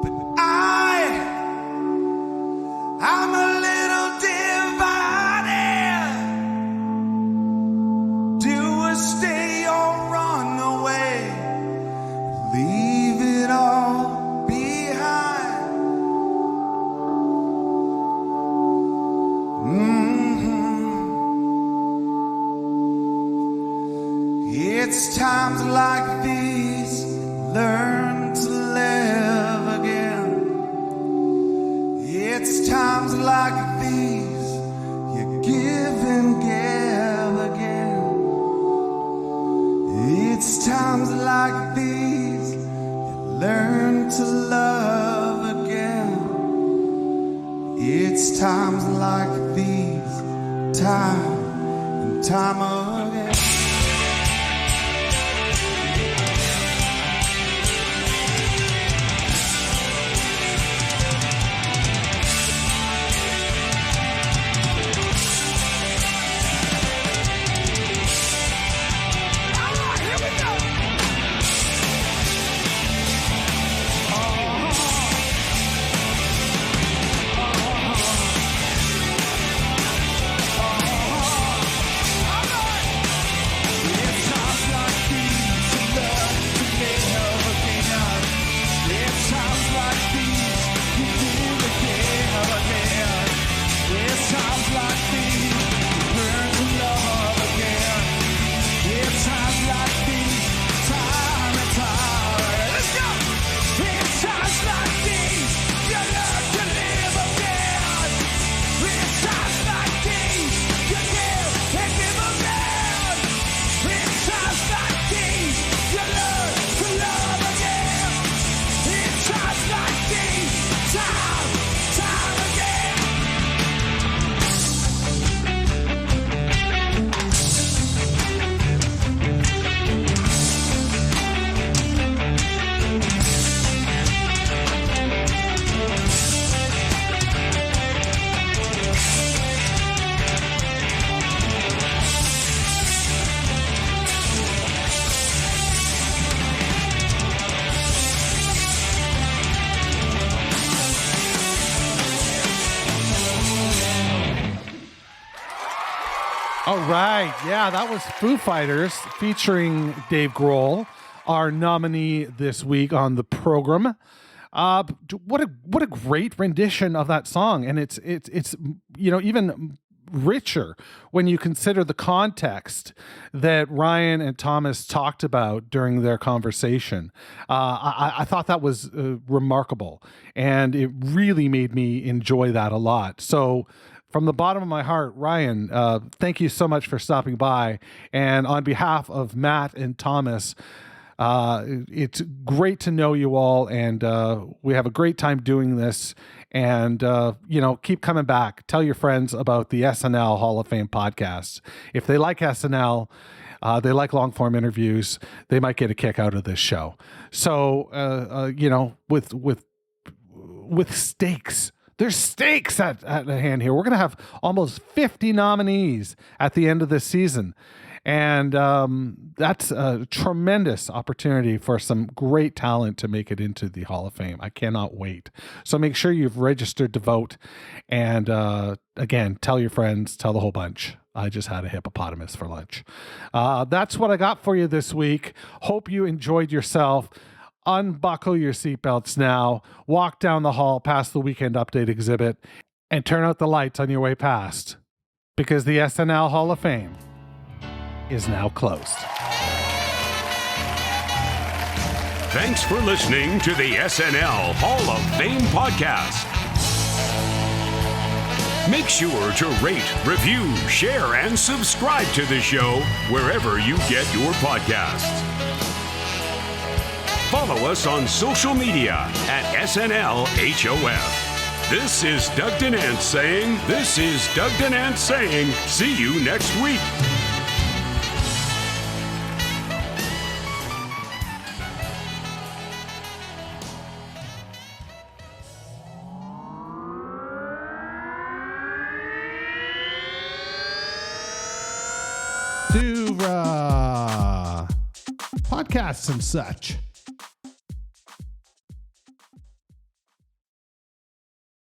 But I'm a little divided. Do I stay or run away? Leave it all behind. It's times like these learn to live times like these you give and give again. It's times like these you learn to love again. It's times like these, time and time again. All right. Yeah, that was Foo Fighters featuring Dave Grohl, our nominee this week on the program. What a great rendition of that song, and it's even richer when you consider the context that Ryan and Thomas talked about during their conversation. I thought that was remarkable, and it really made me enjoy that a lot. So from the bottom of my heart, Ryan, thank you so much for stopping by. And on behalf of Matt and Thomas, it's great to know you all, and we have a great time doing this. And, keep coming back. Tell your friends about the SNL Hall of Fame podcast. If they like SNL, they like long form interviews, they might get a kick out of this show. So, with stakes. There's stakes at hand here. We're going to have almost 50 nominees at the end of this season. And that's a tremendous opportunity for some great talent to make it into the Hall of Fame. I cannot wait. So make sure you've registered to vote. And again, tell your friends, tell the whole bunch. I just had a hippopotamus for lunch. That's what I got for you this week. Hope you enjoyed yourself. Unbuckle your seatbelts now, walk down the hall past the Weekend Update exhibit, and turn out the lights on your way past, because the SNL Hall of Fame is now closed. Thanks for listening to the SNL Hall of Fame podcast. Make sure to rate, review, share, and subscribe to the show wherever you get your podcasts. Follow us on social media at SNLHOF. This is Doug Denant saying, see you next week. To podcasts and such.